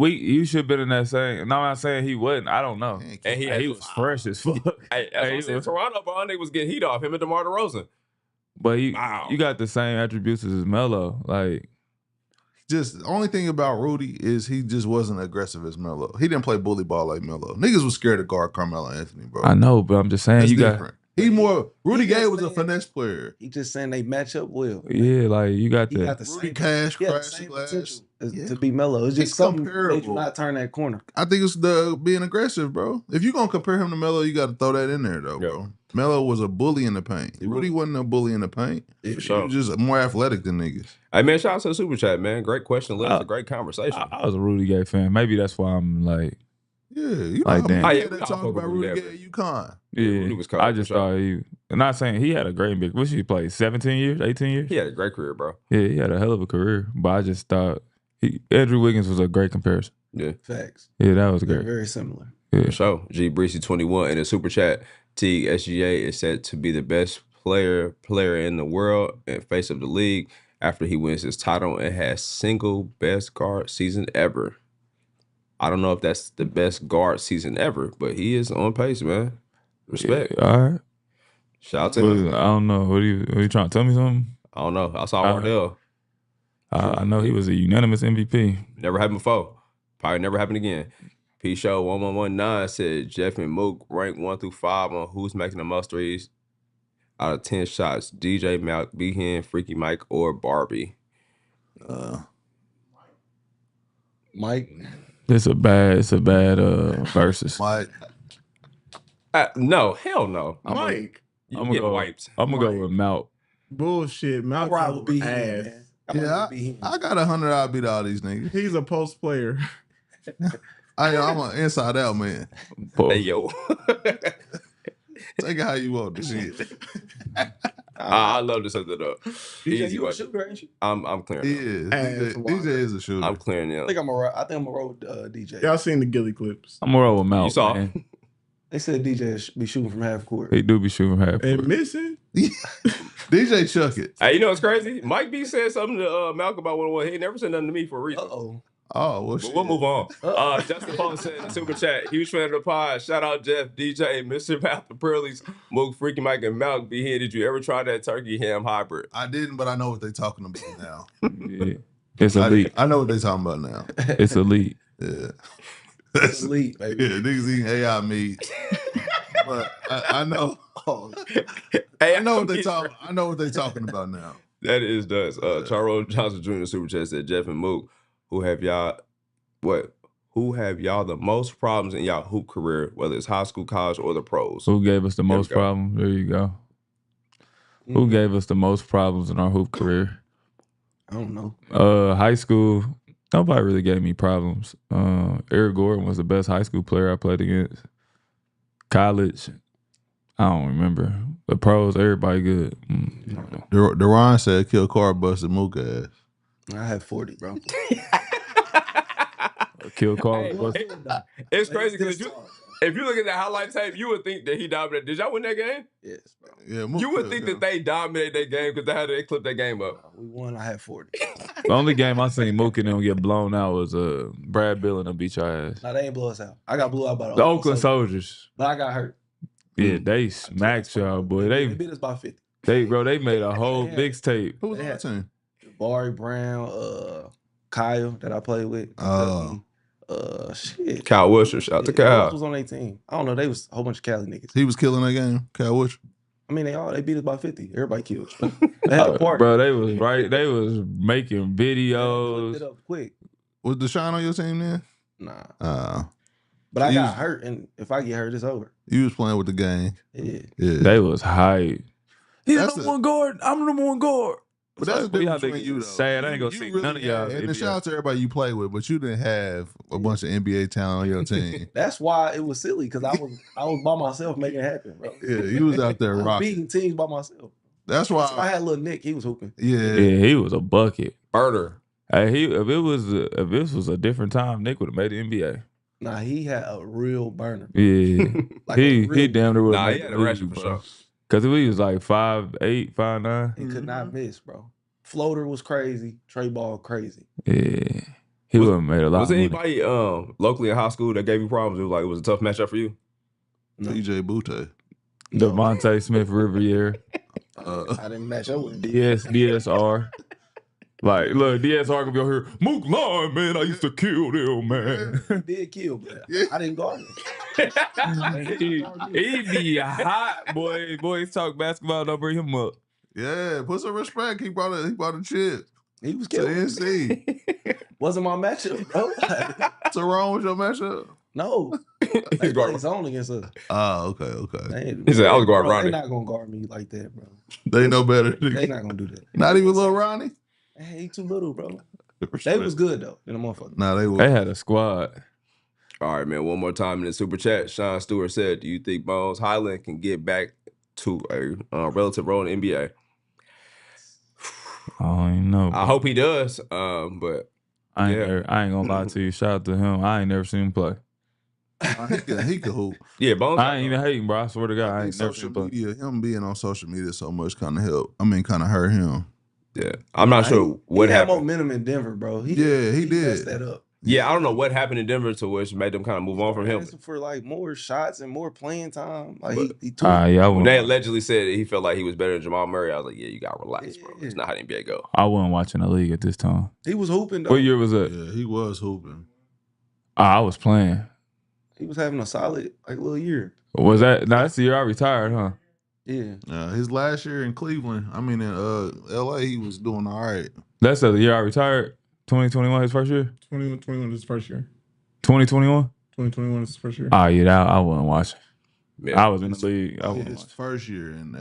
you should have been in that same. No, I'm not saying he wasn't. I don't know. And he was fresh as fuck. Hey, that's what I said. Toronto, bro, they was getting heat off him and DeMar DeRozan. But you got the same attributes as Melo. Like, just the only thing about Rudy is he just wasn't aggressive as Melo. He didn't play bully ball like Melo. Niggas was scared to guard Carmelo Anthony, bro. I know, but I'm just saying That's you different. Rudy Gay was a saying- finesse player. He just saying they match up well. Yeah, like you got He that. got the Rudy same, Cash, he had the Crash same Glass. potential Yeah. to be Melo. It's just It's something comparable. made you not turn that corner. I think it's the being aggressive, bro. If you're gonna compare him to Melo, you got to throw that in there, though, bro. Melo was a bully in the paint. Rudy wasn't a bully in the paint. He was just more athletic than niggas. Hey, man, shout out to the Super Chat, man. Great question. It's a great conversation. I was a Rudy Gay fan. Maybe that's why I'm like, Yeah, you Like know, that. how Oh, many yeah, we that all talk fuck about with Rudy Rudy Gay Gay. at UConn. yeah. Rudy was cold, I just for sure. thought he. I'm not saying he had a great big. What he played? 17 years, 18 years. He had a great career, bro. Yeah, he had a hell of a career. But I just thought Andrew Wiggins was a great comparison. Yeah. Facts. Yeah, that was They're great. very similar. Yeah. For sure. G Breezy 21 in the Super Chat. Teague SGA is said to be the best player in the world and face of the league after he wins his title and has single best guard season ever. I don't know if that's the best guard season ever, but he is on pace, man. Respect. Yeah, all right. Shout out to him. I don't know. What are you trying to tell me something? I don't know. I saw Wardell. I know he was a unanimous MVP. Never happened before. Probably never happen again. P Show 1119 said Jeff and Mook ranked 1 through 5 on who's making the most threes out of 10 shots. DJ, Malk, B Hen, Freaky Mike, or Barbie. Mike. It's a bad versus. Mike, No, hell no. Mike. I'm getting gonna go. wiped. I'm gonna go with Mount. Bullshit. I'm Malcolm right with B ass. Hen, man. I'm yeah, with B Hen. I got 100. I'll beat all these niggas. He's a post player. I'm an inside out man. Hey, yo. Take it how you want this shit. I love to set that up. DJ, Easy you a way. shooter, ain't you? I'm clearing He it. is. Ass DJ is a shooter. I'm clearing I it. think I'm a road DJ. Y'all seen the Gilly clips. I'm gonna roll with Mount. You saw? Man. They said DJ be shooting from half court. He do be shooting half. And court. missing? DJ chuck it. Hey, you know what's crazy? Mike B said something to Malcolm about 101. He ain't never said nothing to me for a reason. Uh-oh. Oh, well, But shit. we'll move on. Justin Paul said in the Super Chat, huge fan of the pod. Shout out Jeff, DJ, Mr. Mouth, the Pearlies, Mook, Freaky Mike, and Malk. B Hen, did you ever try that turkey ham hybrid? I didn't, but I know what they're talking about now. Yeah. It's elite. I know what they're talking about now. It's elite. Yeah. It's elite, baby. Yeah, niggas eating AI meat. But I know. Hey, I know what they talking. I know what they're talking about now. That is does. Charles Johnson Jr. Super Chat said, Jeff and Mook, who have y'all the most problems in y'all hoop career, whether it's high school, college, or the pros? Who gave us the There we most go. problems? There you go. Who gave us the most problems in our hoop career? I don't know. High school, nobody really gave me problems. Eric Gordon was the best high school player I played against. College, I don't remember. The pros, everybody good. I don't know. Deron said kill car busted Mook ass. I had 40, bro. Kill Carl. Hey, it's crazy because if you look at the highlight tape, you would think that he dominated. Did y'all win that game? Yes, bro. Yeah, Mook You would killed think him. that they dominated that game because they clipped that game up. We won. I had 40. The only game I seen Mook and them get blown out was Brad Bill and them beat your ass. Nah, they ain't blow us out. I got blew out by The Oakland Soldiers. But I got hurt. Yeah, they smacked y'all, boy. They beat us by 50. They made a whole Yeah. mixtape. Who was They on the had- team? Barry Brown, Kyle that I played with. Oh. Shit. Kyle Wilson, shout out to Who else Kyle. was on their team? I don't know. They was a whole bunch of Cali niggas. He was killing that game. Cal Witch. I mean, they beat us by 50. Everybody killed. They had a party. Bro, they was right. They was making They videos. flipped it up quick. Was Deshaun on your team then? Nah. But I got hurt, and if I get hurt, it's over. You was playing with the gang. Yeah. They was hype. He's That's the number one guard. I'm the number one guard. But that's the difference between you, though. Sad. I ain't gonna see none of y'all. And shout out to everybody you play with, but you didn't have a bunch of NBA talent on your team. That's why it was silly, because I was by myself making it happen, bro. Yeah, you was out there rocking. Beating teams by myself. That's why I had little Nick. He was hooping. Yeah, he was a bucket. Burner. Hey, if this was a different time, Nick would have made the NBA. Nah, he had a real burner. Yeah, he damn near would have Nah, made he had the a ratchet league, for bro. sure. Because he was like 5'8", 5'9". He could not miss, bro. Floater was crazy. Trey ball crazy. Yeah, he would have made a lot. Was of money. anybody locally in high school that gave you problems? It was a tough matchup for you. PJ Butte. Devontae Smith Riviere. I didn't match up with him. DSR. Like, look, DSR gonna be over here. Mook line, man. I used to kill them, man. He did kill, but I didn't guard him. he be hot, boy. Boys talk basketball, don't bring him up. Yeah, put some respect. He brought a chip. He was To killing. NC. Wasn't my matchup, bro. What's wrong with your matchup? No. They play zone against us. Oh, okay. He said, I was guarding Bro, Ronnie. they're not going to guard me like that, bro. They know better. They not going to do that. Not even little Ronnie? Hey, he too little, bro. They was good, though, in the motherfucker. Nah, they were. They had a squad. All right, man. One more time in the super chat. Sean Stewart said, "Do you think Bones Highland can get back to a relative role in the NBA?" I don't even know. I hope he does. But I ain't gonna lie to you. Shout out to him. I ain't never seen him play. He could hoop. yeah, Bones. I ain't even hating, bro. I swear to God, I ain't never seen Social him play. media, him being on social media so much kind of help. I mean, kind of hurt him. Yeah, I'm not sure what he had happened. momentum in Denver, bro. He did. messed that up. Yeah, I don't know what happened in Denver to which made them kind of move on from him. Asking for like more shots and more playing time. Like he took. Yeah, I When they wouldn't, allegedly said that he felt like he was better than Jamal Murray, I was like, yeah, you gotta relax, bro. It's not how the NBA go. I wasn't watching the league at this time. He was hooping, though. What year was that? Yeah, he was hooping. I was playing. He was having a solid little year. Was that? No, that's the year I retired, huh? Yeah. His last year in Cleveland, I mean in LA, he was doing all right. That's the year I retired. 2021, his first year. 2021 is his first year. 2021. 2021 is his first year. Oh yeah, I wasn't watching. Yeah. I was in the league. I wasn't His watching. first year in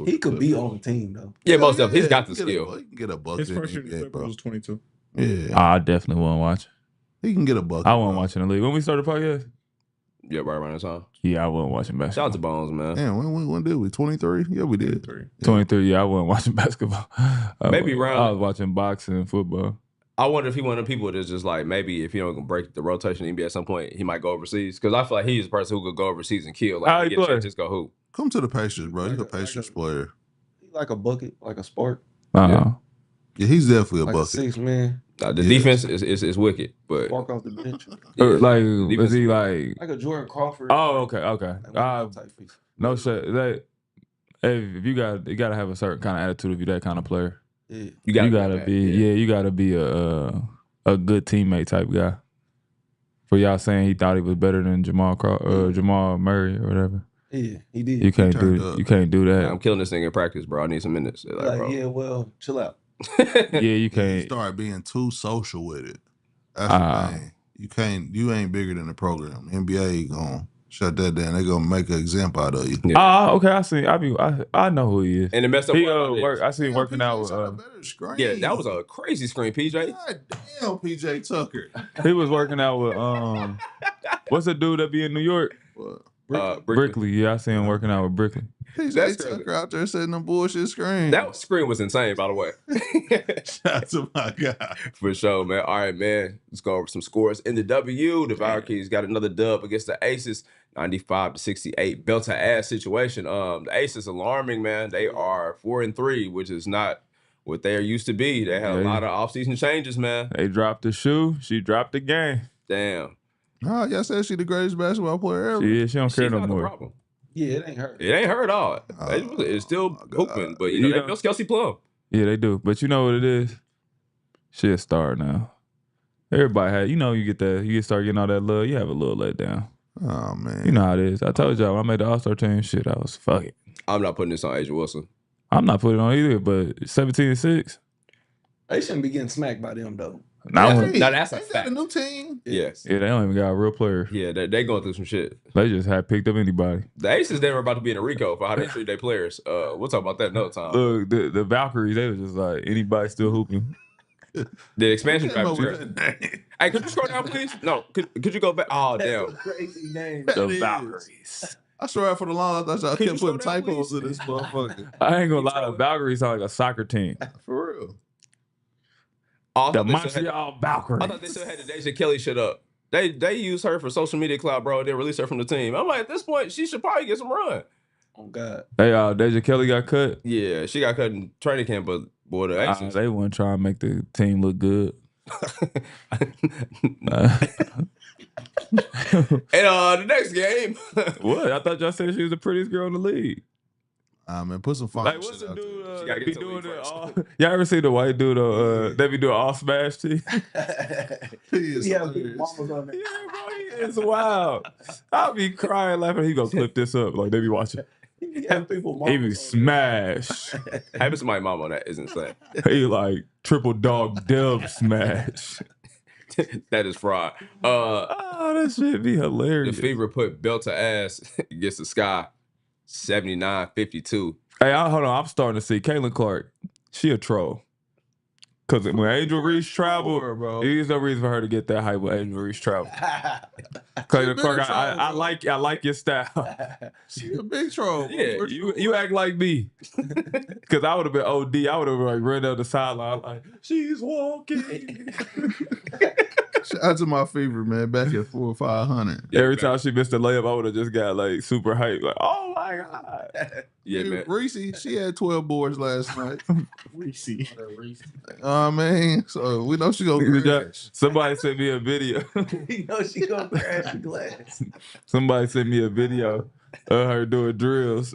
He could be on the team, though. Yeah, most of he's got the he can skill. He can get a bucket. His first year in in the the NBA, Clippers was 22. Yeah, I definitely wasn't watching. he can get a bucket. I wasn't bro. watching the league when we started the podcast. Yeah, right around the time. Yeah, I wasn't watching Shout basketball. out to Bones, man. Damn, when did we? 23? Yeah, we did. 23. Yeah, I wasn't watching basketball. Maybe around- I was watching boxing and football. I wonder if he one of the people that's just like, maybe if he don't break the rotation in the NBA at some point, he might go overseas. Because I feel like he's a person who could go overseas and kill. How Like, he get a play? chance, just go hoop. Come to the Pacers, bro. He's a Like a- Pacers player. He like a bucket, like a spark, Uh-huh. Yeah, he's definitely a like a bucket. 6-man. The Yeah. defense is wicked, but Walk off the bench. Like, Defense- is he like? Like a Jordan Crawford. Oh, okay. Like one of them type piece. No shit. If you gotta have a certain kind of attitude if you're that kind of player. Yeah. you You got gotta be you gotta be a good teammate type guy. For y'all saying he thought he was better than Jamal Murray or whatever. Yeah, he did. You can't turned do up. you can't do I'm that. killing this thing in practice, bro. I need some minutes. They're like, bro. yeah, well, chill out. Yeah, you He can't. started being too social with it. That's the thing. You ain't bigger than the program. NBA gonna shut that down. They gonna make an example out of you. Okay, I know who he is. And the messed up He part about this- I see him working out with Yeah, that was a crazy screen, PJ. God damn, PJ Tucker. he was working out with what's the dude that be in New York? What? Brickley. Yeah, I see him working out with Brickley. PJ That's Tucker out there setting them bullshit screens. That screen was insane, by the way. Shout out to my guy. For sure, man. All right, man. Let's go over some scores. In the W, the Valkyries got another dub against the Aces, 95-68. Belt to ass situation. The Aces alarming, man. They are 4-3, which is not what they are used to be. They had a lot of offseason changes, man. They dropped the shoe. She dropped the game. Damn. Oh, y'all said she the greatest basketball player ever. She don't care She's no not the more. problem. Yeah, it ain't hurt. It ain't her at all. It's still hooping, but you know, they miss Kelsey Plum. Yeah, they do. But you know what it is? She a star now. Everybody had, you get that, you start getting all that love, you have a little letdown. Oh man, You know how it is. I told y'all when I made the All-Star team, shit, I was fuck it. I'm not putting this on Asia Wilson. I'm not putting it on either, but 17-6. They shouldn't be getting smacked by them though. Now that's a ain't that fact. a new team? Yes. Yeah, they don't even got a real player. Yeah, they going through some shit. They just had picked up anybody. The Aces, they were about to be in a RICO for how they treat their players. We'll talk about that another time. Look, the Valkyries, they was just like, anybody still hooping. The expansion Came draft up was with great. that name. Hey, could you scroll down, please? No, could you go back? Oh, damn. Crazy name. The That is. Valkyries. I swear for the long, I thought y'all Could you kept slow putting down, typos please? in this motherfucker. I ain't gonna lie, the Valkyries sound like a soccer team. For real. Oh, I The thought they still had- Montreal Valkyries. I thought they still had the Deja Kelly shit up. They used her for social media clout, bro. They released her from the team. I'm like, at this point, she should probably get some run. Oh God. Hey, Deja Kelly got cut. Yeah, she got cut in training camp, but boy, the Aces. They want to try and make the team look good. And the next game. What? I thought y'all said she was the prettiest girl in the league. Man, put some fire Like, shit what's the out dude? She gotta They get be to the doing league it first. all. Y'all ever see the white dude? They be doing all smash tee. there. He is Yeah, hilarious. mamas on Yeah, there. bro, he is wild. I'll be crying laughing. He gonna clip this up like they be watching. Yeah, people. He be mamas on smash. Having somebody mom on that is insane. He like triple dog dub smash. That is fraud. Oh, that shit be The hilarious. Fever put belt to ass against the Sky, 79-52. Hey, hold on. I'm starting to see Caitlin Clark. She a troll. Cause when Angel Reese traveled, bro. there's no reason for her to get that hype when Angel Reese traveled. there. Caitlin been Clark, a troll, I bro. like your style. She a big troll. bro. Yeah, You act like me. Cause I would have been OD. I would have like run down the sideline like, she's walking. Shout out to my favorite man back at 400 or 500. Every time she missed a layup, I would have just got like super hype. Like, oh my God. Yeah, man. Reese, she had 12 boards last night. Reese. I mean, so we know she gonna crash. Somebody sent me a video. You know she gonna crash the glass. Somebody sent me a video of her doing drills.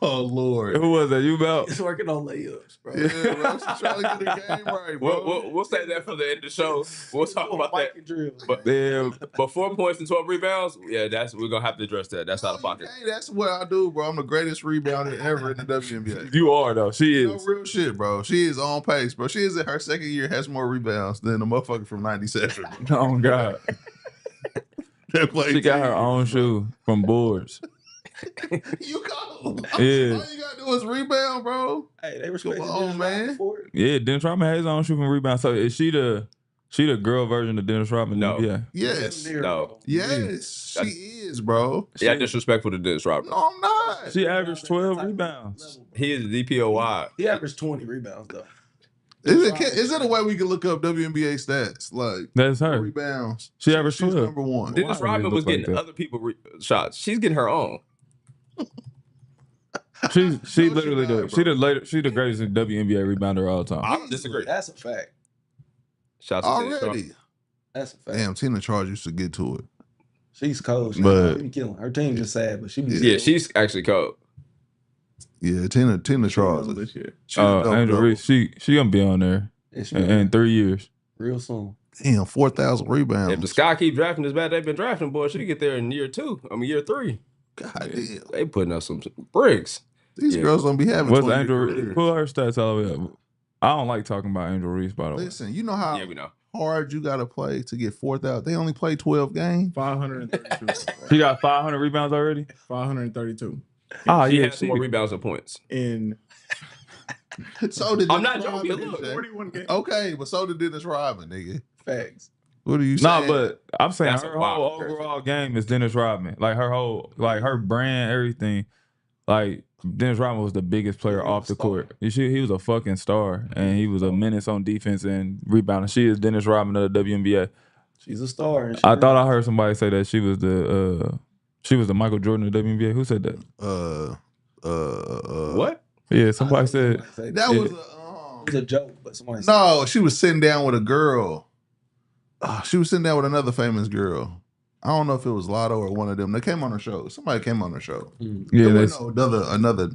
Oh Lord. Who was that? You about? It's working on layups, bro. Yeah, bro. She's trying to get the game right, bro. We'll say that for the end of the show. We'll talk about that. Mike drill. But Damn. 4 points and 12 rebounds, yeah, we're gonna have to address that. That's out of pocket. Hey, that's what I do, bro. I'm the greatest rebounder ever in the WNBA. You are though. She No is. real shit, bro. She is on pace, bro. She is in her second year, has more rebounds than the motherfucker from 97. Oh God. That played She got her 10 own years, shoe from Boards. You go. Yeah. All you gotta do is rebound, bro. Hey, they respect Come on, man. for it. Yeah, Dennis Rodman has his own shoe from rebound. So is she the girl version of Dennis Rodman? No. Yeah. Yes. No. Yes. She is, bro. Yeah, disrespectful to Dennis Rodman. No, I'm not. She averaged 12 rebounds. He is the DPOY. He averaged 20 rebounds though. Is it a way we can look up WNBA stats? Like That's her. rebounds. She averaged She's 12. number one. Dennis Why Rodman does it was look like getting that? other people shots. She's getting her own. She she literally not, she the greatest WNBA rebounder of all time. I don't disagree. That's a fact. Shots to Dennis Already. That's a fact. Damn, Tina Charles used to get to it. She's cold. But- She be killing. Her team just sad, but she be Yeah, she's actually cold. Yeah, Tina Charles. This year. She's a Angel double-double. Reese, she gonna be on there And she in 3 years. real soon. Damn, 4,000 rebounds. If the Sky keep drafting as bad they've been drafting, boy, she get there in year 3. God damn. They putting up some bricks. These Yeah. girls gonna be having What's 20 Angel year Reese? careers. Pull her stats all the way up. I don't like talking about Angel Reese, by the way. Listen, you know how Yeah, we know. hard you gotta play to get 4,000. They only play 12 games. 532. She got 500 rebounds already? 532. Oh, She yeah. has more rebounds than points. In So did I'm Dennis not joking, Rodman, look, DJ. 41 games. Okay, but so did Dennis Rodman, nigga. Facts. What are you No, saying? but I'm saying That's her a wild whole comparison. overall game is Dennis Rodman. Like her brand, everything. Like Dennis Rodman was the biggest player off the court. He was a fucking star, and he was a menace on defense and rebounding. She is Dennis Rodman of the WNBA. She's a star. And I thought I heard somebody say that she was the Michael Jordan of the WNBA. Who said that? What? Yeah, somebody said. that Yeah. was it was a joke, but somebody said no. She was sitting down with a girl. She was sitting down with another famous girl. I don't know if it was Lotto or one of them. They came on the show. Somebody came on the show. Yeah, There that's was another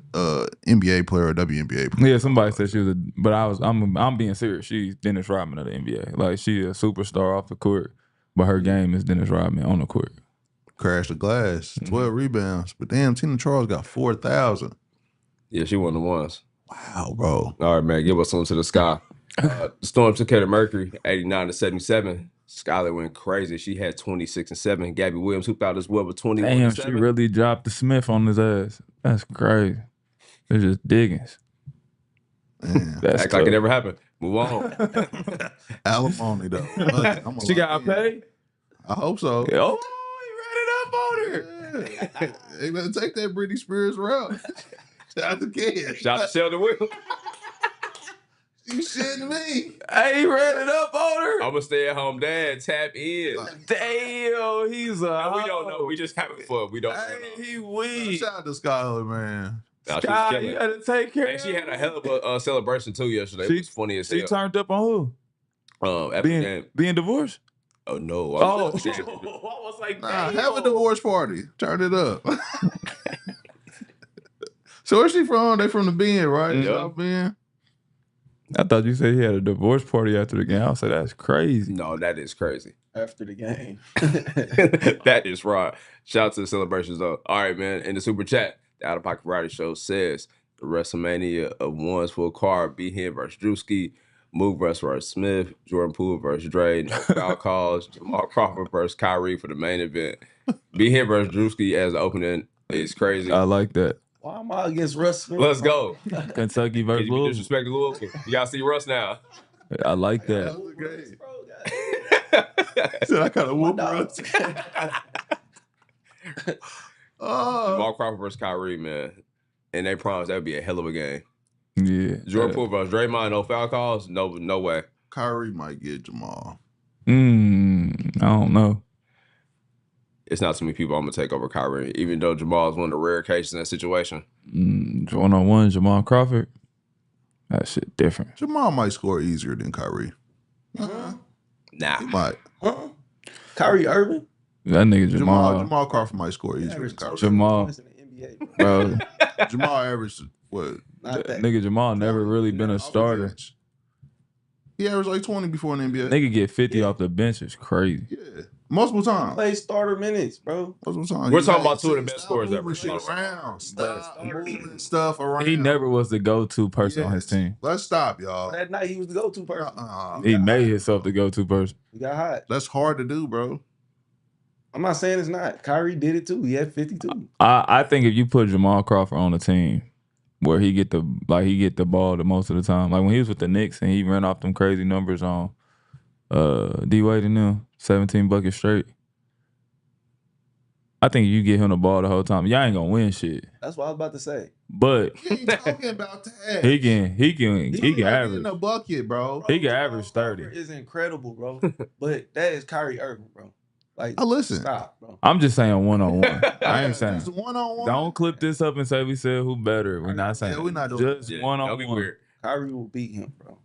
NBA player or WNBA player. yeah. Somebody said she was but I'm being serious. She's Dennis Rodman of the NBA. Like she a superstar off the court, but her game is Dennis Rodman on the court. Crashed the glass, 12 rebounds. But damn, Tina Charles got 4,000. Yeah, she one of the ones. Wow, bro. All right, man. Give us some to the sky. The Storm took care of Mercury, 89-77. Skylar went crazy. She had 26 and 7. Gabby Williams hooped out as well with 21 Damn, and she 7. really dropped the Smith on his ass. That's crazy. They're just diggings. Man. That's Act like it never happened. Move on. Alimony, though. She got paid? I hope so. Oh, he ran it up on her. Yeah. They better take that Britney Spears route. Shout out to Ken. Shout out to Sheldon Will. You shitting me? Hey, he ran it up on her. I'm a stay-at-home dad. Tap in. Damn, he's a. We don't know. We just having fun. We don't know. Hey, he weak. Shout out to Skylar, man. Nah, Sky, killing you it. gotta take care. And she had a hell of a celebration too yesterday. It was funny as hell. She turned up on who? After the game. Being divorced? Oh no. Oh, I was like, Nah, damn. have a divorce party. Turn it up. So where's she from? They from the Bend, right? Yeah. South Bend? I thought you said he had a divorce party after the game. I was like, that's crazy. No, that is crazy. After the game. That is right. Shout out to the celebrations though. All right, man. In the super chat, the Out of Pocket Variety Show says the WrestleMania of ones full card: B Hen versus Drewski, Moog versus Smith, Jordan Poole versus Dre, no foul calls, Jamal Crawford versus Kyrie for the main event. B Hen versus Drewski as the opening is crazy. I like that. Why am I against Russ Smith? Let's go. Kentucky versus You Louisville. disrespect Louisville. You gotta see Russ now. I like that. Said I kind of whoop dog. Russ. Oh, Jamal Crawford versus Kyrie, man. And they promised that would be a hell of a game. Yeah. Jordan Poole versus Draymond, no foul calls? No way. Kyrie might get Jamal. I don't know. It's not too many people I'm gonna take over Kyrie, even though Jamal is one of the rare cases in that situation. 1-on-1, Jamal Crawford. That shit different. Jamal might score easier than Kyrie. Nah. He might. Huh? Kyrie Irving? That nigga Jamal. Jamal Crawford might score easier than Kyrie. Jamal. Points in the NBA, bro. Bro, Jamal averaged what? Not that. nigga Jamal never really been a Off the starter. bench. He averaged like 20 before in the NBA. Nigga get 50 off the bench is crazy. Yeah. Multiple times. Play starter minutes, bro. Multiple times. We're You talking gotta about two of the see- best stop scorers moving ever. shit around. Stop moving stuff around. He never was the go-to person on his Yes. team. Let's stop, y'all. That night he was the go-to person. He made himself the go-to person. He got hot. That's hard to do, bro. I'm not saying it's not. Kyrie did it too. He had 52. I think if you put Jamal Crawford on the team where he get the ball the most of the time, like when he was with the Knicks and he ran off them crazy numbers on D Wade and them, 17 buckets straight. I think you get him the ball the whole time. Y'all ain't gonna win shit. That's what I was about to say. But He ain't talking about that. he can in average. a bucket, bro. He can average 30. Is incredible, bro. But that is Kyrie Irving, bro. Like, I listen. stop, bro. I'm just saying 1-on-1. I ain't saying. Just one-on-one. Don't clip this up and say we said who better. We're not saying. Yeah, we're not doing just Yeah, one that'd on be one. weird. Kyrie will beat him, bro.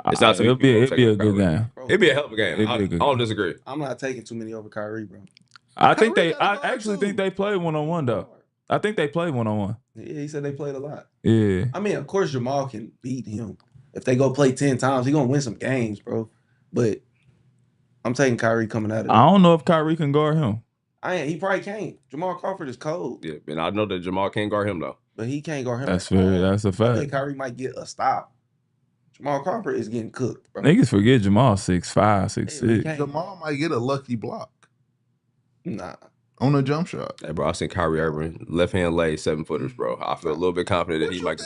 It's not too It'll many be people a good Kyrie. game. Bro, It'd be a hell of a game. It'd be a good I don't disagree. I'm not taking too many over Kyrie, bro. I think Kyrie they. got a I guard, actually too. think they played 1-on-1 though. I think they played 1-on-1. Yeah, he said they played a lot. Yeah. I mean, of course, Jamal can beat him. If they go play 10 times, he gonna win some games, bro. But I'm taking Kyrie coming out of it. I don't know if Kyrie can guard him. He probably can't. Jamal Crawford is cold, Yeah, and I know that Jamal can't guard him though. but he can't guard him. That's at all. fair. That's a I think fact. Kyrie might get a stop. Jamal Crawford is getting cooked, bro. Niggas forget Jamal 6'5", Yeah, he 6'6". can't. Jamal might get a lucky block Nah. on a jump shot. Hey, bro, I seen Kyrie Irving left hand lay 7-footers, bro. I feel a little bit confident that he might.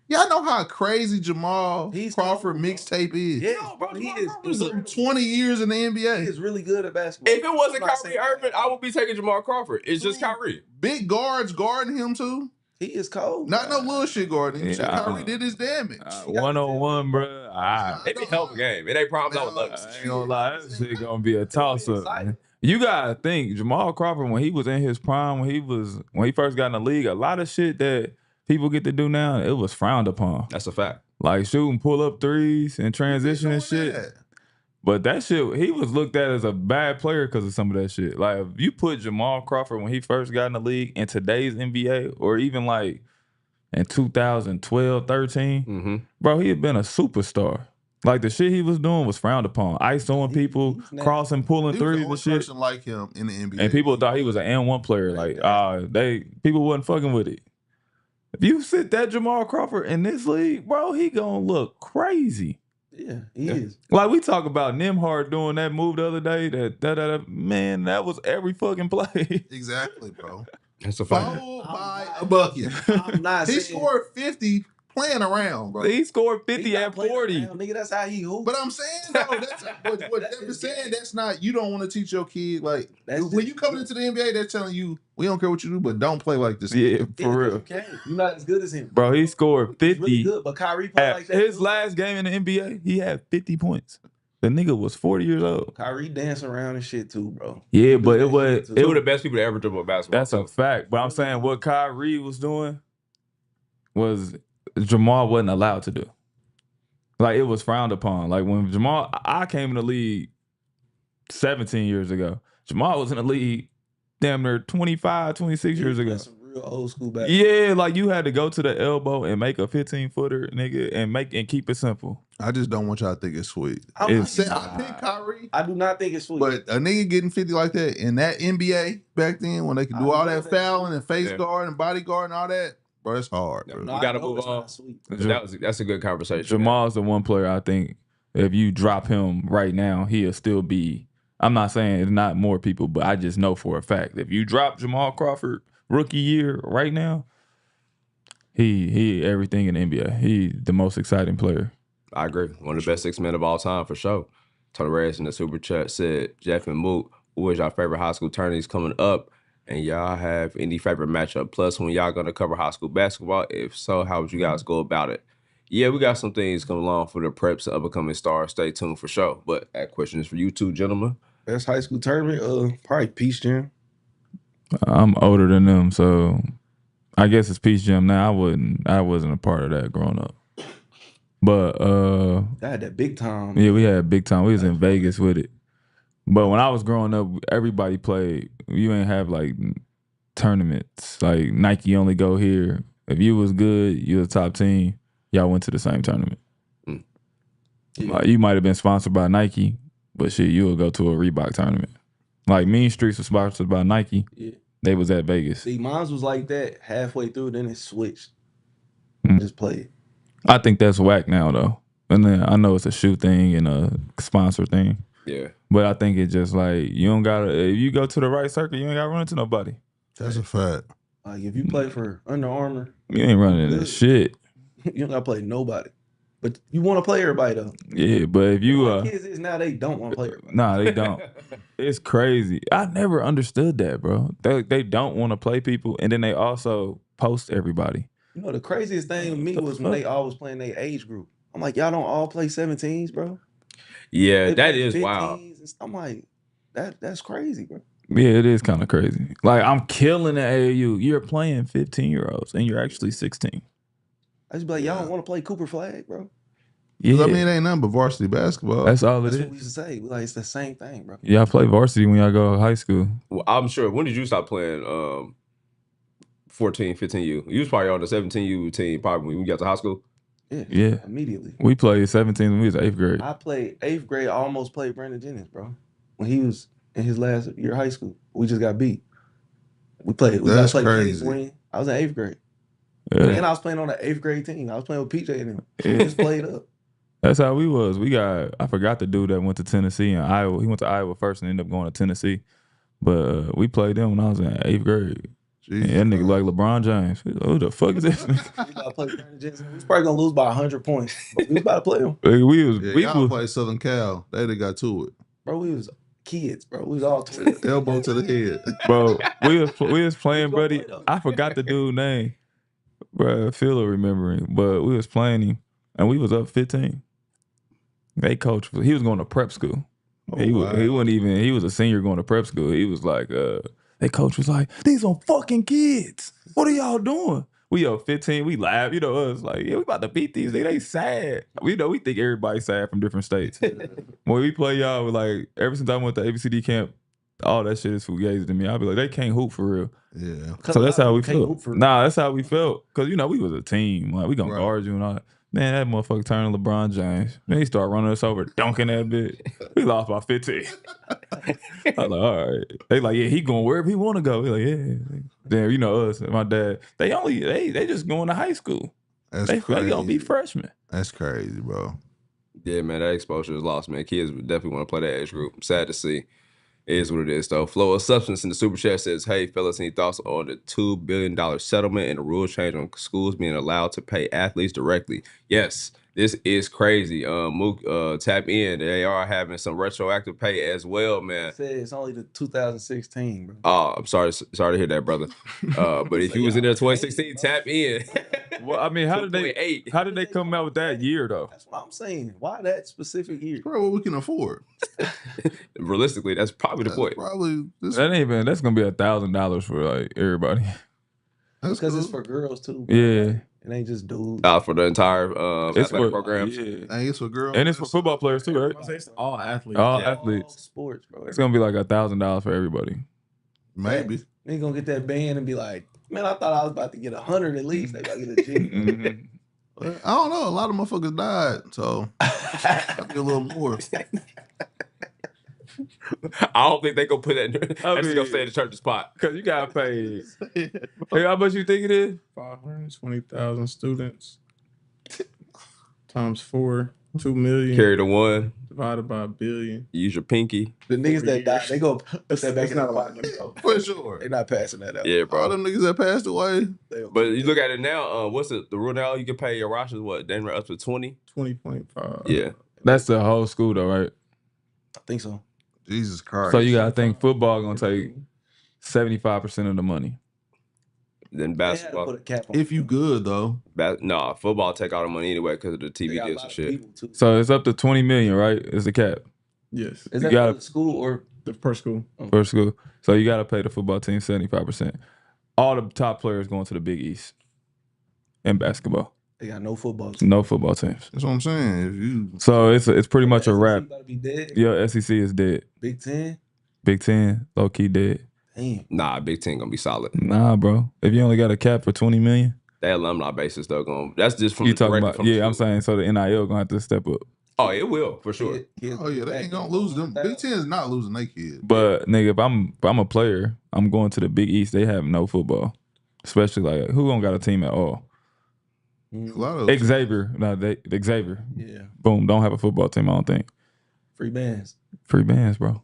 Y'all know how crazy Jamal He's Crawford cool, bro. mixtape is. Yeah, bro. He is. He 20 years in the He NBA. is really good at basketball. If it wasn't I'm not Kyrie saying- Irving, I would be taking Jamal Crawford. It's just Kyrie. Big guards guarding him too. He is cold. Not no little shit guarding him. Yeah, Kyrie did his damage. 1-on-1, bro. It be a hell of a game. It ain't problems. I would love I it. ain't gonna lie, that shit gonna be a toss up. exciting. You gotta think Jamal Crawford when he was in his prime, when he first got in the league, a lot of shit that people get to do now, it was frowned upon. That's a fact. Like shooting pull up threes and transition and shit. But that shit, he was looked at as a bad player because of some of that shit. Like, if you put Jamal Crawford when he first got in the league in today's NBA, or even like in 2012, 13, bro, he had been a superstar. Like, the shit he was doing was frowned upon. ISOing people, crossing, pulling He was the threes only and shit. person like him in the NBA. And people thought he was an N1 player. Like, people wasn't fucking with it. If you sit that Jamal Crawford in this league, bro, he gonna look crazy. Yeah, he is. Like, we talk about Nimhard doing that move the other day. Man, that was every fucking play. Exactly, bro. That's a fact. Followed by a bucket. I'm not He saying scored 50 playing around, bro. He scored 50 he not at playing 40. around, nigga. That's how he hoop. But I'm saying though, that's what they're saying. That's not, you don't want to teach your kid like when you come into the NBA, they're telling you we don't care what you do, but don't play like this. Yeah, for real. Okay, you're not as good as him, Bro, he scored 50. He's really good, but Kyrie played like that. His too. last game in the NBA, he had 50 points. The nigga was 40 years old. Kyrie dancing around and shit too, bro. Yeah, but it was Two of the best people to ever dribble basketball. That's a fact. But I'm saying what Kyrie was doing was Jamal wasn't allowed to do. Like, it was frowned upon. Like, when Jamal, I came in the league 17 years ago. Jamal was in the league damn near 25, 26 years ago. Some real old school basketball. Yeah, like, you had to go to the elbow and make a 15-footer, nigga, and keep it simple. I just don't want y'all to think it's sweet. I pick Kyrie. I do not think it's sweet. But a nigga getting 50 like that in that NBA back then when they could do all that fouling and face guard and body guard and all that, bro, it's hard. Bro. We gotta move on. That's a good conversation. Jamal's the one player I think if you drop him right now, he'll still be. I'm not saying it's not more people, but I just know for a fact if you drop Jamal Crawford rookie year right now, he everything in the NBA. He the most exciting player. I agree. One of the best 6 men of all time for sure. Tony Reyes in the super chat said, Jeff and Mook, who is your favorite high school tourneys coming up? And y'all have any favorite matchup? Plus, when y'all gonna cover high school basketball? If so, how would you guys go about it? Yeah, we got some things coming along for the preps and up-and-coming stars. Stay tuned for sure. But that question is for you two, gentlemen. Best high school tournament? Probably Peace Jam. I'm older than them, so I guess it's Peace Jam now. I wasn't a part of that growing up. But I had that big time. Yeah, we had big time. We was in Vegas with it. But when I was growing up, everybody played. You ain't have like tournaments. Like Nike only go here. If you was good, you was a top team, y'all went to the same tournament. Yeah. Like, you might have been sponsored by Nike, but shit, you would go to a Reebok tournament. Like Mean Streets was sponsored by Nike. Yeah. They was at Vegas. See, mine was like that halfway through, then it switched. Just played. I think that's whack now though. And then I know it's a shoe thing and a sponsor thing. Yeah. But I think it's just like you don't gotta if you go to the right circle, you ain't gotta run into nobody. That's a fact. Like if you play for Under Armour, You ain't running into shit. you don't gotta play nobody. But you want to play everybody though. Yeah, but if you kids is now they don't want to play everybody. Nah, they don't. It's crazy. I never understood that, bro. They don't want to play people, and then they also post everybody. You know, the craziest thing with me was when they always playing their age group. I'm like, y'all don't all play 17s, bro. Yeah, They that play is 15s wild. I'm like, that's crazy, bro. Yeah, it is kind of crazy. Like, I'm killing the AAU. You're playing 15-year-olds, and you're actually 16. I just be like, y'all don't want to play Cooper Flag, bro. Yeah, I mean, it ain't nothing but varsity basketball. that's all it That's what is. we used to say. We like, it's the same thing, bro. Y'all play varsity when y'all go to high school. Well, I'm sure. When did you stop playing 14, 15U? You was probably on the 17U team probably when you got to high school. Yeah. Immediately. We played 17 when we was 8th grade. I played 8th grade. I almost played Brandon Jennings, bro. When he was in his last year of high school. We just got beat. We played. We That's got crazy. Win. I was in 8th grade. Yeah. And I was playing on the 8th grade team. I was playing with PJ and them. We just played up. That's how we was. I forgot the dude that went to Tennessee and Iowa. He went to Iowa first and ended up going to Tennessee. But we played them when I was in 8th grade. Jesus And that nigga Christ. like LeBron James. Who the fuck is this? We about to play Brandon Jennings. We was probably gonna lose by 100 points. But we was about to play him. Y'all play Southern Cal. They got to it. Bro, we was kids, bro. We was all 20. Elbow to the head. Bro, we was playing, buddy. I forgot the dude's name. Bro, Phil will remember him. But we was playing him, and we was up 15. They coach, he was going to prep school. He wasn't even, he was a senior going to prep school. He was like, they coach was like, these are fucking kids. What are y'all doing? We up 15. We laugh. You know us like, yeah, we about to beat these. They sad. We think everybody's sad from different states. When we play y'all, we're like, ever since I went to ABCD camp, all that shit is fugazi to me. I'll be like, they can't hoop for real. Yeah. So that's how we felt. Nah, that's how we felt. Cause we was a team. Like we gonna guard you and all that. Man, that motherfucker turned to LeBron James. Then he started running us over, dunking that bit. We lost by 15. I was like, all right. They like, yeah, he going wherever he want to go. We like, yeah. Then you know us, my dad. They just going to high school. They gonna be freshmen. That's crazy, bro. Yeah, man, that exposure is lost, man. Kids definitely want to play that age group. Sad to see. It is what it is, though. Flow of Substance in the Super Chat says, hey, fellas, any thoughts on the $2 billion settlement and the rule change on schools being allowed to pay athletes directly? Yes, this is crazy. Mook, tap in. They are having some retroactive pay as well, man. It's only the 2016, bro. Oh, I'm sorry to hear that, brother. But if you was in there 2016, tap in. Well, I mean, how did they come out with that year though? That's what I'm saying. Why that specific year? Bro, what we can afford. Realistically, that's probably the point. That's gonna be $1,000 for like everybody. That's because it's for girls too. Bro. Yeah. It ain't just dudes. For the entire athletic programs. Yeah. It's for girls. And it's for football players too, right? It's all athletes. All athletes. All sports, bro. It's gonna be like $1,000 for everybody. Maybe. They gonna get that band and be like, man, I thought I was about to get 100 at least. They gotta get a G. I don't know. A lot of motherfuckers died, so I get a little more. I don't think they gonna put that. That's gonna stay in the church's spot because you gotta pay. Hey, how much you think it is? 520,000 students times 4, 2 million. Carry the one divided by $1 billion. Use your pinky. The niggas that died, they go put that back in the pocket. For sure. They're not passing that out. Yeah, bro. All them niggas that passed away. But you look at it now. What's the rule now? You can pay your rosters what? Denver up to 20. 20.5. Yeah, that's the whole school though, right? I think so. Jesus Christ. So you gotta think football gonna take 75% of the money. Then basketball. Put a cap on if you good though. Nah, football take all the money anyway because of the TV deals and shit. So it's up to 20 million, right? Is the cap? Yes. Is that for the school or per school? Per school. So you gotta pay the football team 75%. All the top players going to the Big East in basketball. They got no football teams. No football teams. That's what I'm saying. So it's pretty much a wrap. About to be dead. Yeah, SEC is dead. Big Ten. Big Ten, low key dead. Damn. Nah, Big Ten gonna be solid. Nah, bro. If you only got a cap for 20 million, that alumni basis though going. That's just from you talking about. From yeah, I'm saying so the NIL gonna have to step up. Oh, it will for sure. Oh yeah, they ain't gonna lose them. Big Ten is not losing their kids. But nigga, if I'm a player, I'm going to the Big East. They have no football, especially like who don't got a team at all. A lot of Xavier, Xavier. Yeah. Boom, don't have a football team. I don't think. Free bands, bro.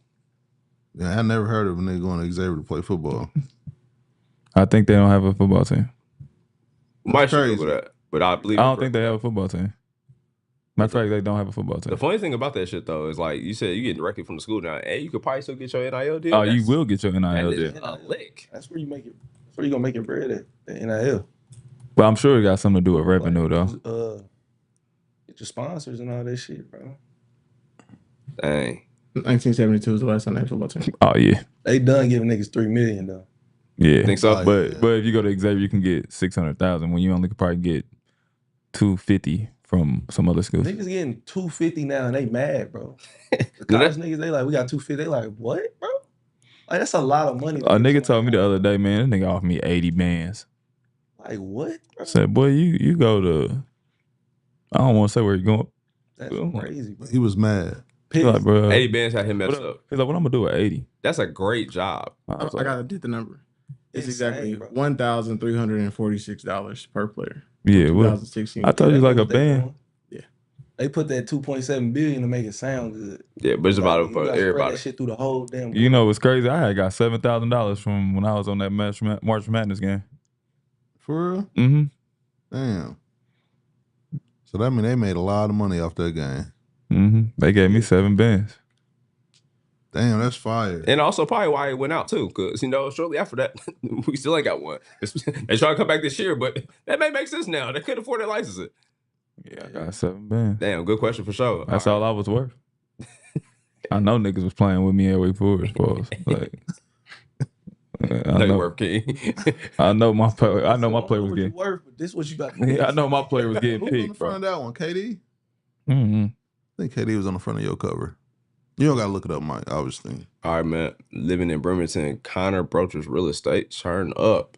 Yeah, I never heard of a nigga going to Xavier to play football. I think they don't have a football team. Might struggle with that, but I believe. I don't think they have a football team. Matter of fact, they don't have a football team. The funny thing about that shit though is like you said, you get directly from the school now, and you could probably still get your NIL deal. Oh, you will get your NIL deal. A lick. That's where you make it. That's where you gonna make your bread at. The NIL. But I'm sure it got something to do with revenue though. Get your sponsors and all that shit, bro. Dang. 1972 was the last time they had a football team. Oh yeah. They done giving niggas $3 million though. Yeah. Think so? But if you go to Xavier, you can get 600,000 when you only could probably get 250 from some other schools. Niggas getting 250 now and they mad, bro. The college niggas, they like, we got 250. They like, what, bro? Like that's a lot of money. A nigga told me the other day, man, that nigga offered me 80 bands. Like what, bro? I said, boy, you go to, I don't want to say where you're going. That's crazy, bro. He was mad. Like, bro, 80 bands had him messed up. He's like, what I'm gonna do at 80? That's a great job. I gotta do the number. It's insane, exactly $1,346 per player. Yeah, well, 2016. I told you like a band. Yeah, they put that 2.7 billion to make it sound good. Yeah, but it's about it for everybody. That shit through the whole damn. You know what's crazy? I had got $7,000 from when I was on that March Madness game. For real? Mm-hmm. Damn. So that mean they made a lot of money off that game. Mm-hmm. They gave me 7 bands. Damn, that's fire. And also probably why it went out too, because shortly after that, we still ain't got one. They try to come back this year, but that may make sense now. They couldn't afford to license it. Yeah, I got 7 bands. Damn, good question for sure. That's all I was worth. I know niggas was playing with me at Wake Forest, boys. Like, I No, you know. worth, King. I know my player. I know I my don't player know was what you getting. worth, but this what you about to Yeah, I know my player was getting Who's on the picked, front bro. of that one? KD? Mm-hmm. I think KD was on the front of your cover. You don't got to look it up, Mike, obviously. All right, man. Living in Bremerton, Connor Brochers Real Estate. Turn up.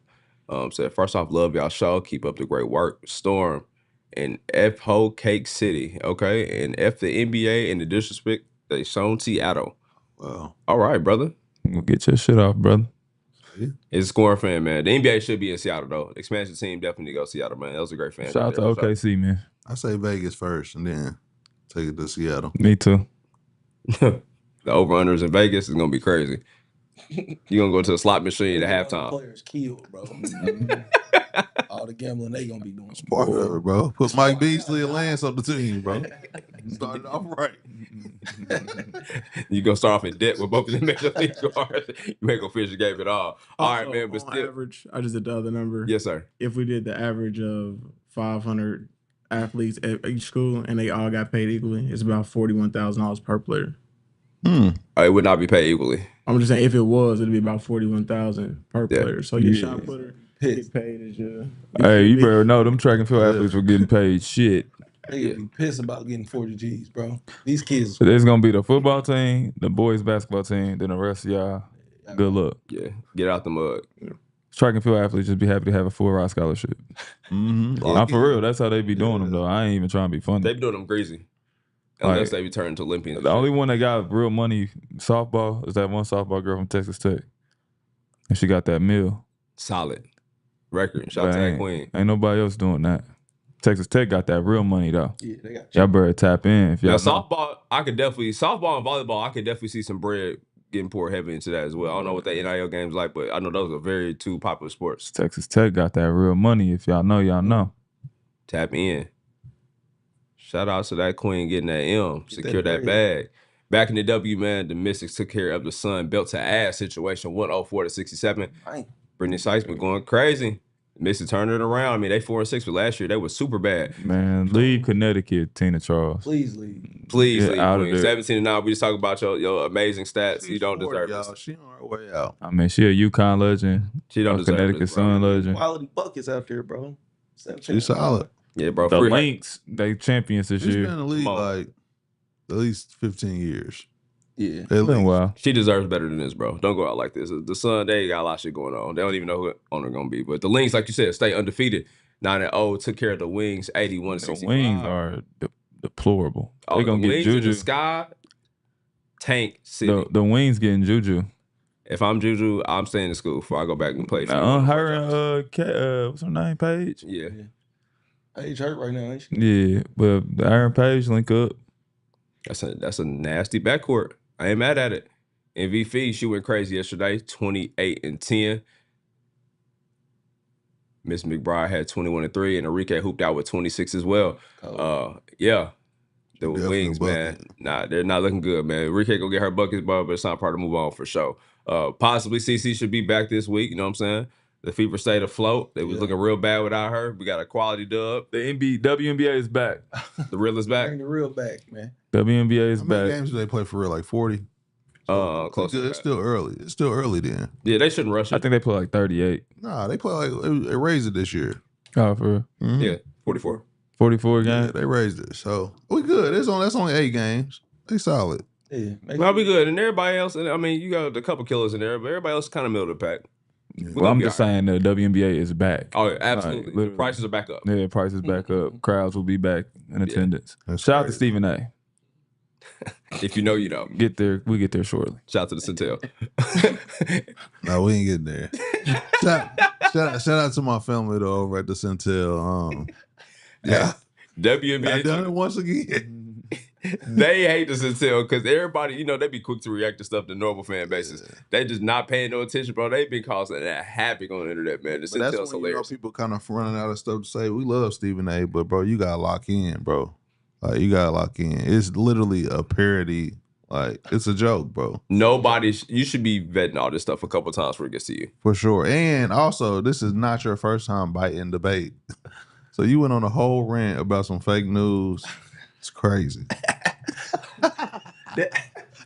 Said, first off, love y'all show. Keep up the great work. Storm and F Ho Cake City. Okay. And F the NBA and the disrespect they shown Seattle. Wow. All right, brother. Get your shit off, brother. It's a scoring fan, man. The NBA should be in Seattle, though. Expansion team definitely go Seattle, man. That was a great fan. Shout out to OKC, man. I say Vegas first and then take it to Seattle. Me too. The over-unders in Vegas is going to be crazy. You're going to go to a slot machine at halftime. Players killed, bro. All the gambling they gonna be doing. Part of it, bro. Put Mike Beasley and Lance on the team, bro. Started off right. You gonna start off in debt with both of them major league guards. You ain't gonna finish the game at all. All right, man. But on still, average, I just did the other number. yes, sir. If we did the average of 500 athletes at each school and they all got paid equally, it's about $41,000 per player. It would not be paid equally. I'm just saying, if it was, it'd be about $41,000 per Yeah. player. So your shot putter get paid as your. Hey, you better know them track and field athletes were getting paid shit. They gonna be pissed about getting 40 G's, bro. These kids. There's gonna be the football team, the boys basketball team, then the rest of y'all. Good luck. Yeah, get out the mud. Track and field athletes just be happy to have a full ride scholarship. Not for real. That's how they be doing them though. I ain't even trying to be funny. They be doing them greasy. Unless they return to Olympians. The only one that got real money softball is that one softball girl from Texas Tech, and she got that meal. Solid record. Shout out to that queen. Ain't nobody else doing that. Texas Tech got that real money though. Yeah, they got. Y'all better tap in if y'all. Now, softball, softball and volleyball, I could definitely see some bread getting poured heavy into that as well. I don't know what the NIL game's like, but I know those are very two popular sports. Texas Tech got that real money. If y'all know, y'all know. Tap in. Shout out to that queen getting that M. Secure that bag. Back in the W, man, the Mystics took care of the Sun belt to ass situation, 104-67. Brittany Sykes been going crazy. Mystics turned it around. I mean, they 4-6, but last year they was super bad. Man, leave Connecticut, Tina Charles. Please leave. Please Get leave. out of Queen. there. 17-9. We just talk about your amazing stats. You don't deserve it. She on her way out. I mean, she a UConn legend. She don't deserve Connecticut this, bro. Sun legend. Quality buckets out there, bro. She's solid. Yeah, bro. The free- Lynx, they champions this She's been year. in the league like at least 15 years. Yeah. At Been a least. while. She deserves better than this, bro. Don't go out like this. The Sun, they got a lot of shit going on. They don't even know who the owner gonna be. But the Lynx, like you said, stay undefeated. 9-0, took care of the Wings, 81-65. The Wings are deplorable. Oh, They gonna the get Wings in Juju. the sky. Tank City. The Wings getting Juju. If I'm Juju, I'm staying in school before I go back and play. for Her and what's her name, Paige? Yeah. Paige hurt right now, ain't she? Yeah, but the Aaron Page link up. That's a nasty backcourt. I ain't mad at it. MVP, she went crazy yesterday, 28-10. Miss McBride had 21-3, and Enrique hooped out with 26 as well. Yeah. The Definitely Wings, bucket. man. Nah, they're not looking good, man. Enrique gonna get her buckets, but it's not part of move on for sure. Possibly CC should be back this week, you know what I'm saying? The Fever stayed afloat. They was looking real bad without her. We got a quality dub. The WNBA is back. The real is back. Bring the real back, man. WNBA is How many back. games do they play for real? Like 40? Close to It's that. still early. It's still early then. Yeah, they shouldn't rush it. I think they play like 38. Nah, they play like they raised it this year. Oh, for real? Yeah, 44. 44 Yeah, games. they raised it. So we good. That's only 8 games. They solid. Yeah. I'll be good. And everybody else, I mean, you got a couple killers in there, but everybody else kind of middle of the pack. Well, I'm just saying the WNBA is back. Oh, yeah, absolutely. Like, The literally. prices are back up. Yeah, prices back up. Crowds will be back in attendance. That's Shout out to crazy. Stephen A. If you know, you know. We get there shortly. Shout out to the Centel. No, we ain't getting there. shout out to my family though over at the Centel. Yeah, I WNBA, done it once again. they hate the Centel because everybody, you know, they be quick to react to stuff to normal fan bases. They just not paying no attention, bro. They been causing that havoc on the internet, man. The But that's Centel's when you know hilarious. people kind of running out of stuff to say. We love Stephen A, but bro, you gotta lock in, bro. Like you gotta lock in. It's literally a parody. Like it's a joke, bro. You should be vetting all this stuff a couple times before it gets to you. For sure. And also, this is not your first time biting debate. So you went on a whole rant about some fake news. It's crazy.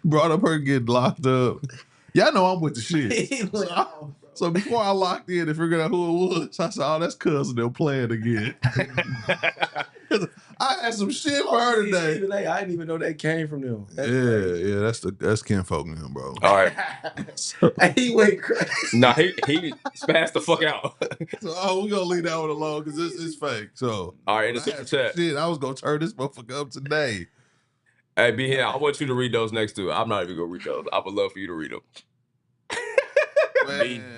Brought up her getting locked up. Y'all know I'm with the shit. So before I locked in and figured out who it was, I said, "Oh, that's cousin. They're playing again." I had some shit for her today. I didn't even know that came from them. That's kinfolk in him, bro. All right. He went crazy. Nah, he spazzed the fuck out. So, we're gonna leave that one alone because it's fake. So, all right, in the super chat. Shit, I was gonna turn this motherfucker up today. Hey, B Hen, I want you to read those next two. I'm not even gonna read those. I would love for you to read them.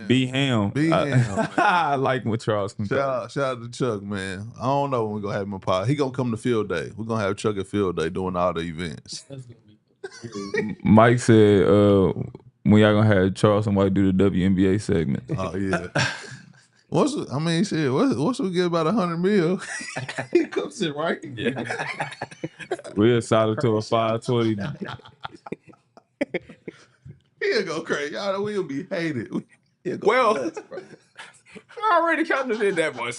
B Hen. B Hen. I like what Charles can Shout out to Chuck, man. I don't know when we're gonna have him in pod. He gonna come to field day. We're gonna have Chuck at field day doing all the events. Mike said, when y'all gonna have Charles and White do the WNBA segment? Oh yeah. Once we get about 100 mil, he comes in right. Yeah. We're solid to a 520. He'll go crazy. Y'all know we'll be hated. Well, nuts, I already counted in that much.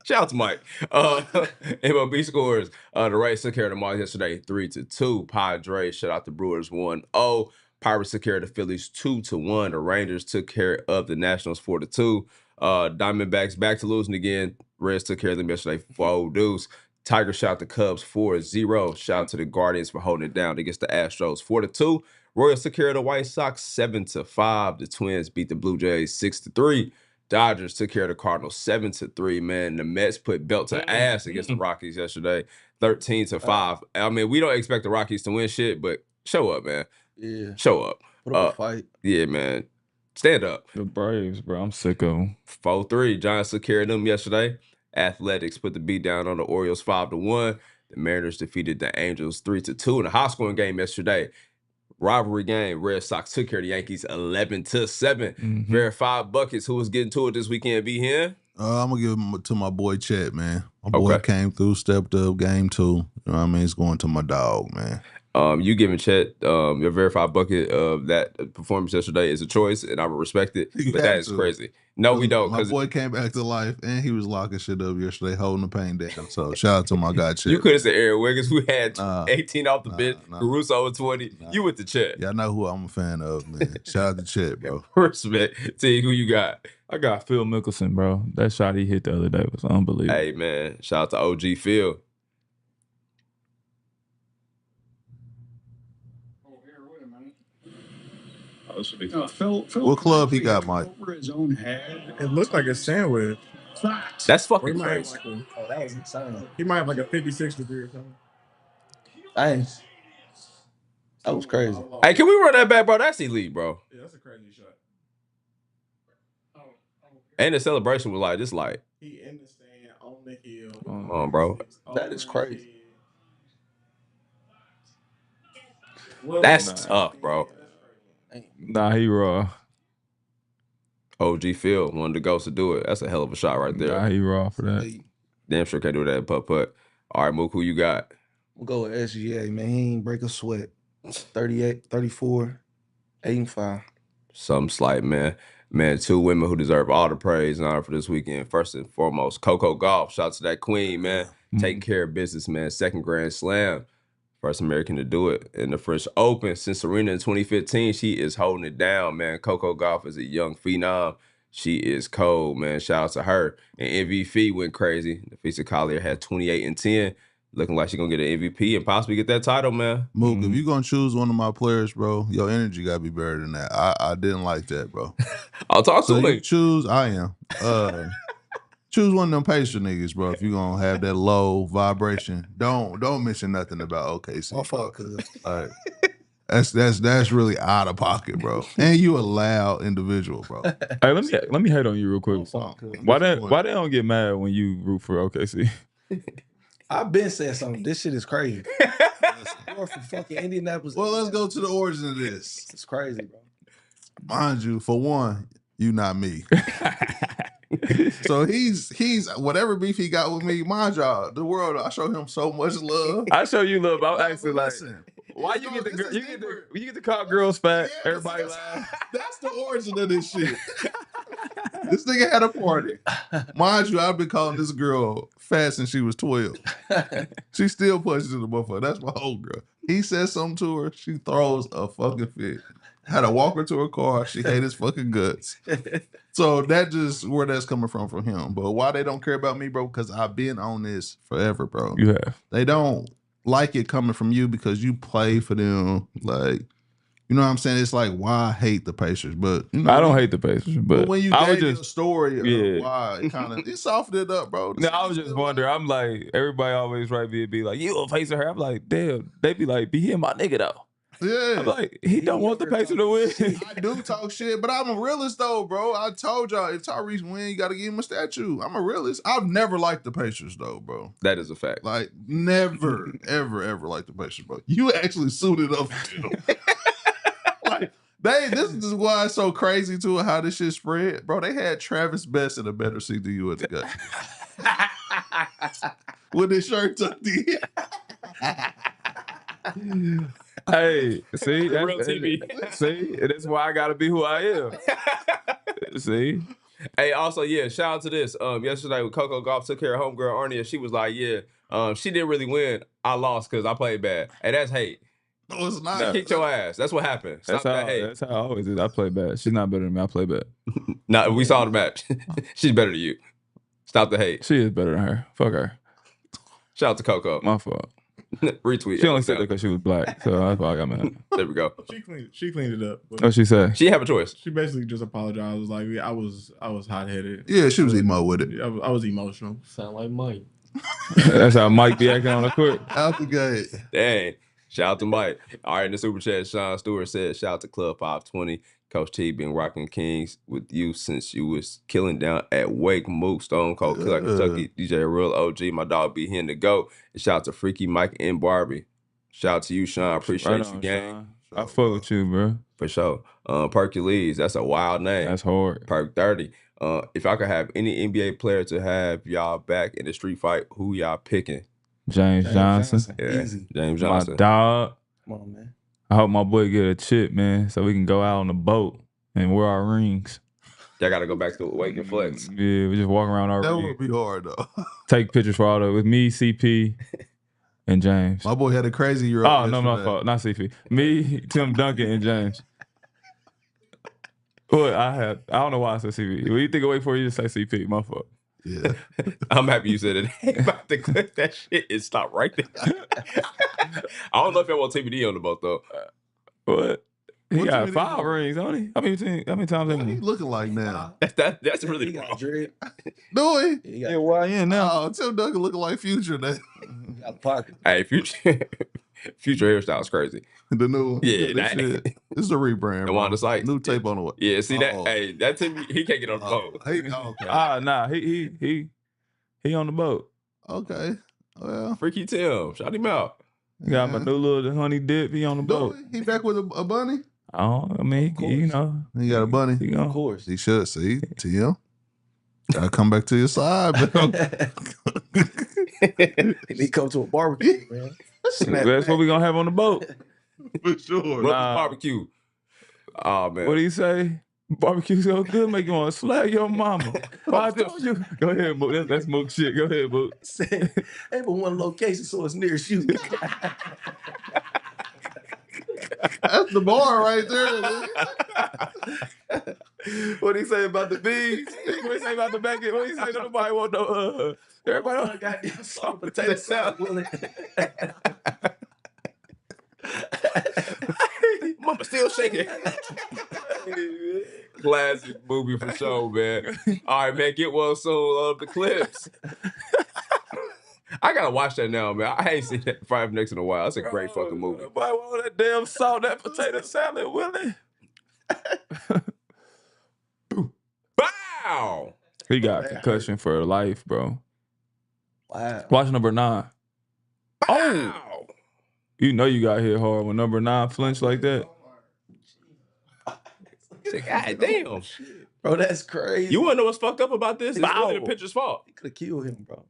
Shout out to Mike. MLB scores. The Rays took care of the Marlins yesterday, 3-2. Padres shut out the Brewers 1-0. Pirates took care of the Phillies 2-1. The Rangers took care of the Nationals 4-2. Diamondbacks back to losing again. Reds took care of them yesterday 4-2. Tigers shot out the Cubs 4-0. Shout out to the Guardians for holding it down against the Astros 4-2. Royals took care of the White Sox 7-5. The Twins beat the Blue Jays 6-3. Dodgers took care of the Cardinals 7-3. Man, the Mets put belt to ass against the Rockies yesterday, 13-5. I mean, we don't expect the Rockies to win shit, but show up, man. Yeah, show up. Put up a fight. Yeah, man. Stand up. The Braves, bro. I'm sick of them. 4-3. Giants took care of them yesterday. Athletics put the beat down on the Orioles 5-1. The Mariners defeated the Angels 3-2 in a high-scoring game yesterday. Rivalry game. Red Sox took care of the Yankees 11-7. Mm-hmm. Verified buckets. Who was getting to it this weekend? B Hen? I'm gonna give him to my boy Chet, man. My boy came through, stepped up, game 2. You know what I mean? It's going to my dog, man. You giving Chet your verified bucket of that performance yesterday is a choice, and I would respect it. But that is crazy. No, we don't. My boy came back to life, and he was locking shit up yesterday, holding the pain down. So shout out to my guy Chet. You could have said Aaron Wiggins, who had 18 off the bench, Caruso with 20. You with the Chet. Y'all know who I'm a fan of, man. Shout out to Chet, bro. Respect. Teague, who you got? I got Phil Mickelson, bro. That shot he hit the other day was unbelievable. Hey, man. Shout out to OG Phil. What club he got, Mike? It looked like a sandwich. That's fucking crazy. That was insane. He might have like a 56 degree or something. Dang. That was crazy. Hey, can we run that back, bro? That's elite, bro. Yeah, that's a crazy shot. And the celebration was like, just like. He in the stand on the hill. Come on, bro. That is crazy. That's tough, bro. Nah, he raw. OG Phil, one of the ghosts to do it. That's a hell of a shot right there. Nah, he raw for that. Damn sure can't do that in putt-putt. All right, Mook, who you got? We'll go with SGA, man. He ain't break a sweat. 38, 34, 8-5. Something slight, man. Man, 2 women who deserve all the praise and honor for this weekend. First and foremost, Coco Gauff. Shout out to that queen, man. Taking care of business, man. Second Grand Slam. First American to do it in the French Open since Serena in 2015. She is holding it down, man. Coco Gauff is a young phenom. She is cold, man. Shout out to her. And MVP went crazy. Nafisa Collier had 28 and 10. Looking like she's going to get an MVP and possibly get that title, man. Mook, if you're going to choose one of my players, bro, your energy got to be better than that. I didn't like that, bro. I'll talk to you. Choose, I am. Choose one of them Pacer niggas, bro. If you're gonna have that low vibration, don't mention nothing about OKC. My fault, cuz. All right. That's really out of pocket, bro. And you a loud individual, bro. Hey, let me hate on you real quick. Why they don't get mad when you root for OKC? I've been saying something. This shit is crazy. You're from fucking Indianapolis. Well, let's go to the origin of this. It's crazy, bro. Mind you, for one, you not me. So he's whatever beef he got with me, mind y'all, the world, I show him so much love. I show you love. I'm actually like, why you get the call girls fat? Yeah, everybody laugh. That's the origin of this shit. This nigga had a party. Mind you, I've been calling this girl fat since she was 12. She still punches in the motherfucker. That's my whole girl. He says something to her, she throws a fucking fit. Had to walk her to her car. She hate his fucking guts. So that just where that's coming from him. But why they don't care about me, bro? Because I've been on this forever, bro. You have. They don't like it coming from you because you play for them. Like, you know what I'm saying? It's like why I hate the Pacers, but you know, I don't hate the Pacers, but when you I was gave me a just story of why it kind of it softened it up, bro. no, I was just wondering. I'm like, everybody always write me and be like, you a Pacer her. I'm like, damn. They be like, be him, my nigga though. Yeah. I'm like, he don't want the Pacers to win. I do talk shit, but I'm a realist though, bro. I told y'all if Tyrese win, you got to give him a statue. I'm a realist. I've never liked the Pacers though, bro. That is a fact. Like never, ever liked the Pacers, bro. You actually suited up for them. Like this is why it's so crazy too how this shit spread, bro. They had Travis Best in a better seat than you at the game. With his shirt tucked in. Hey, see, that's Real TV. See, that's why I gotta be who I am. See, Hey, also, yeah, shout out to this. Yesterday when Coco Golf took care of homegirl Arnia, she was like, yeah, she didn't really win. I lost because I played bad. Hey, that's hate. No, it's not. She kicked your ass. That's what happened. Stop that hate. That's how I always is. I play bad. She's not better than me. I play bad. No, we saw the match. She's better than you. Stop the hate. She is better than her. Fuck her. Shout out to Coco. My fault. Retweet. She only said that because she was black, so that's why I got mad. There we go. She cleaned it up. But What she said? She have a choice. she basically just apologized. Like I was hot headed. Yeah, she was emo with it. I was emotional. Sound like Mike. That's how Mike be acting on the court. Out the gate. Dang. Shout out to Mike. All right, in the super chat, Sean Stewart said, shout out to Club 520. Coach Teague been rocking Kings with you since you was killing down at Wake Mook, Stone Cold Killer, Kentucky, DJ Real OG, my dog B Hen to go. And shout out to Freaky Mike and Barbie. Shout out to you, Sean. Appreciate Right you, on, gang. Sean. I fuck with you, bro. For sure. Percules, that's a wild name. That's hard. Perk 30. If I could have any NBA player to have y'all back in the street fight, who y'all picking? James Johnson. Yeah, Easy. James My Johnson. dog. Come on, man. I hope my boy get a chip, man, so we can go out on the boat and wear our rings. Y'all got to go back to Wake and Flex. Yeah, we just walk around our That ring. would be hard though. Take pictures for all the with me, CP, and James. My boy had a crazy year. Oh, no, my fault. Not CP. Me, Tim Duncan, and James. What I don't know why I said CP. When you think away for you, just say CP. My fault. Yeah. I'm happy you said it. I ain't about to click that shit and stop right there. I don't know if y'all want TBD on the boat, though. What? He What got you 5 mean? rings, don't he? How many times What have he he? looking like now? That's really He got dread. Do he? He got, YN now. Oh, Tim Duncan looking like Future now. he got pocket. Hey, future hairstyle's crazy. The new one. Yeah, This that- shit. This is a rebrand. The bro. one on the site. New tape on the way. Yeah, see that? Oh. Hey, that's him. He can't get on the boat. Okay. Nah, he on the boat. Okay. Well, Freaky Tim, shout him out. He got my new little honey dip. He on the boat. he back with a bunny? I mean, you know, He got a bunny. he Of gonna. course. He should see. Tim. Gotta come back to your side, bro. He come to a barbecue, man. Snap That's back. what we gonna have on the boat. For sure. Welcome to barbecue. Oh man. What do you say? Barbecue so good, make you want to slap your mama. I told you. Go ahead, Mook. That's Mook shit. Go ahead, Mook. Say, ain't but one location, so it's near you. That's the bar right there. What he say about the bees? What he say about the back end? What he say? Nobody want no. Everybody want Goddamn salt potato salad, Willie. Mama still shaking. Classic movie for sure, man. All right, man, get well soon. Love the clips. I gotta watch that now, man. I ain't seen that Five Nights in a while. That's a great fucking movie. Nobody want that damn salt, that potato salad, Willie. Bow! He got concussion for life, bro. Wow. Watch number 9. Oh! You know you got hit hard when number 9 flinched like that. God damn. Bro, that's crazy. You wanna know what's fucked up about this? It's really the Bow. pitcher's fault. He could have killed him, bro.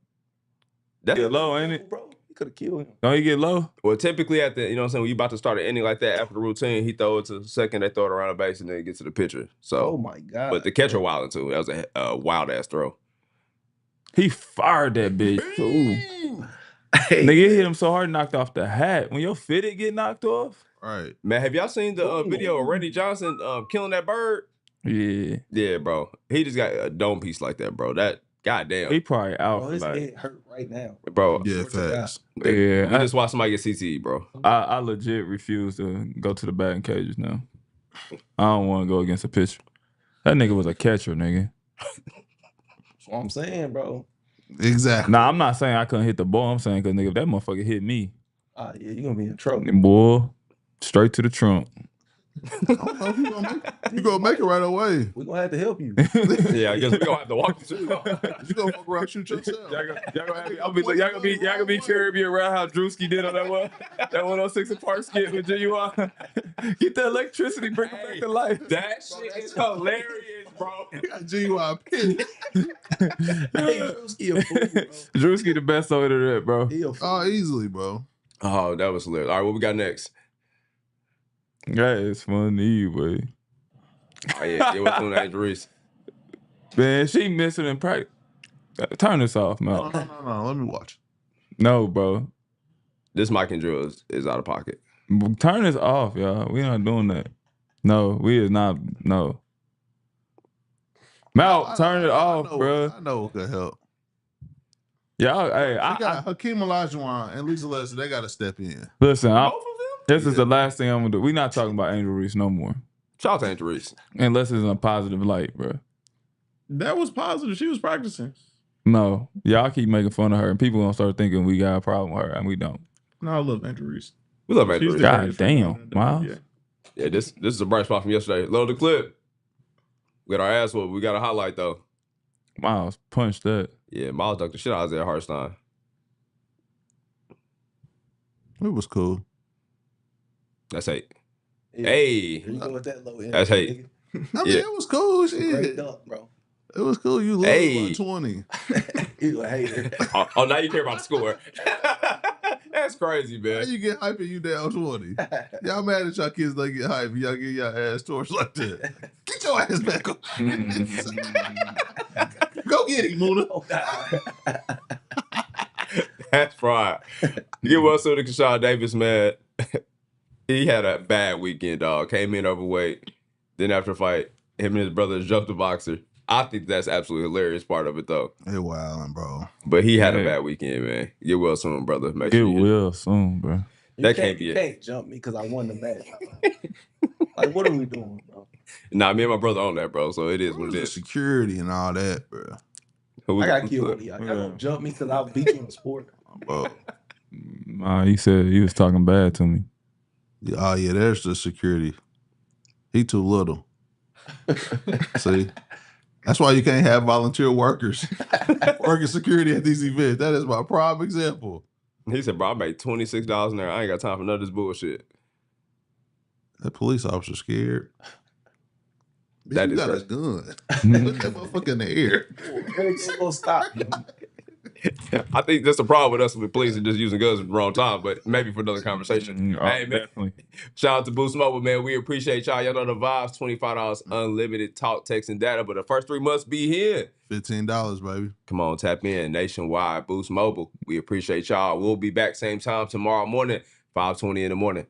Get low, ain't it? Bro, he could have killed him. Don't he get low? Well, typically at the, you know what I'm saying, when you about to start an inning like that after the routine, he throw it to second, they throw it around the base, and then it gets to the pitcher. Oh So, my God. but the catcher wilding too. That was a wild ass throw. He fired that bitch too. Nigga hit him so hard, knocked off the hat. When your fitted get knocked off. Right. Man, have y'all seen the video of Randy Johnson killing that bird? Yeah. Yeah, bro. He just got a dome piece like that, bro. That goddamn. He probably out. Bro, his like, head hurt right now. Bro. Yeah, facts. Yeah. We just watched somebody get CTE, bro. I legit refuse to go to the batting cages now. I don't want to go against a pitcher. That nigga was a catcher, nigga. That's what I'm saying, bro. Exactly. Nah, I'm not saying I couldn't hit the ball. I'm saying because nigga, if that motherfucker hit me, Yeah, you're gonna be in trouble. boy, straight to the trunk. I don't know if you gonna make it right away. We're gonna have to help you. Yeah, I guess we're gonna have to walk you. You gonna fuck around, shoot yourself. Y'all gonna be carrying me around how Drewski did on that 106 and Park skit with Genuine. Get the electricity, bring it back to life. That shit is hilarious, bro. Genuine pit. Hey, Drewski a fool, bro. Drewski the best on internet, bro. He a fool. Oh, easily, bro. Oh, that was hilarious. All right, what we got next? That is funny, boy. Oh, yeah, what's on that, Reese? Man, she missing in practice. Turn this off, man. No. Let me watch. No, bro. This mic and drill is out of pocket. Turn this off, y'all. We not doing that. No, we is not. No. Mal, turn it off, bro. I know what could help. Y'all, hey, I got Hakeem Olajuwon and Lisa Leslie. They got to step in. listen. Both of them? This is the last thing I'm gonna do. We not talking about Angel Reese no more, Shout out to Angel Reese. unless it's in a positive light, bro. That was positive. She was practicing. No, y'all keep making fun of her, and people gonna start thinking we got a problem with her, and we don't. No, I love Andrew Reese. We love Angel She's Reese. the God greatest damn, freshman in the Myles. WNBA. Yeah, this is a bright spot from yesterday. Load the clip. We got our ass whooped. We got a highlight, though. Myles punched that. Yeah, Myles dunked the shit out of Isaiah Hartenstein. It was cool. That's hate. Yeah. Hey. Here you go with that low end. That's hate. I mean, Yeah. it was cool. Great Shit. dunk, bro. It was cool. You lose Hey. by 20. You a hater. Oh, now you care about the score. That's crazy, How man. you get hype and you down 20? Y'all mad at y'all kids don't get hype. Y'all get y'all ass torched like that. Get your ass back up. Go get him, Muna. Oh, God. That's fried. Get well to Kashad Davis, man. He had a bad weekend, dog. Came in overweight. Then after the fight, him and his brother jumped the boxer. I think that's absolutely hilarious part of it, though. Hey, wildin', bro. But he had a Yeah. bad weekend, man. Get well soon, brother. Make Get sure you- well soon, bro. That can't be You it. can't jump me because I won the match. Like, what are we doing, bro? Nah, me and my brother own that, bro. So it is what it The is. security and all that, bro. Who- I got killed one of y'all. Y'all gonna jump me because I beat you in the sport. Bro. He said he was talking bad to me. Oh, yeah, there's the security. He too little. See? That's why you can't have volunteer workers working security at these events. That is my prime example. He said, bro, I made $26 an hour. I ain't got time for none of this bullshit. That police officer scared. That You is got a crazy. gun. Put that motherfucker in the air. Everything's gonna stop. I think that's the problem with us with police and just using guns at the wrong time, but maybe for another conversation. Hey, man. Definitely. Shout out to Boost Mobile, man. We appreciate y'all. Y'all know the vibes. $25 unlimited talk, text, and data. But the first 3 months be here. $15, baby. Come on, tap in. Nationwide. Boost Mobile. We appreciate y'all. We'll be back same time tomorrow morning, 5:20 in the morning.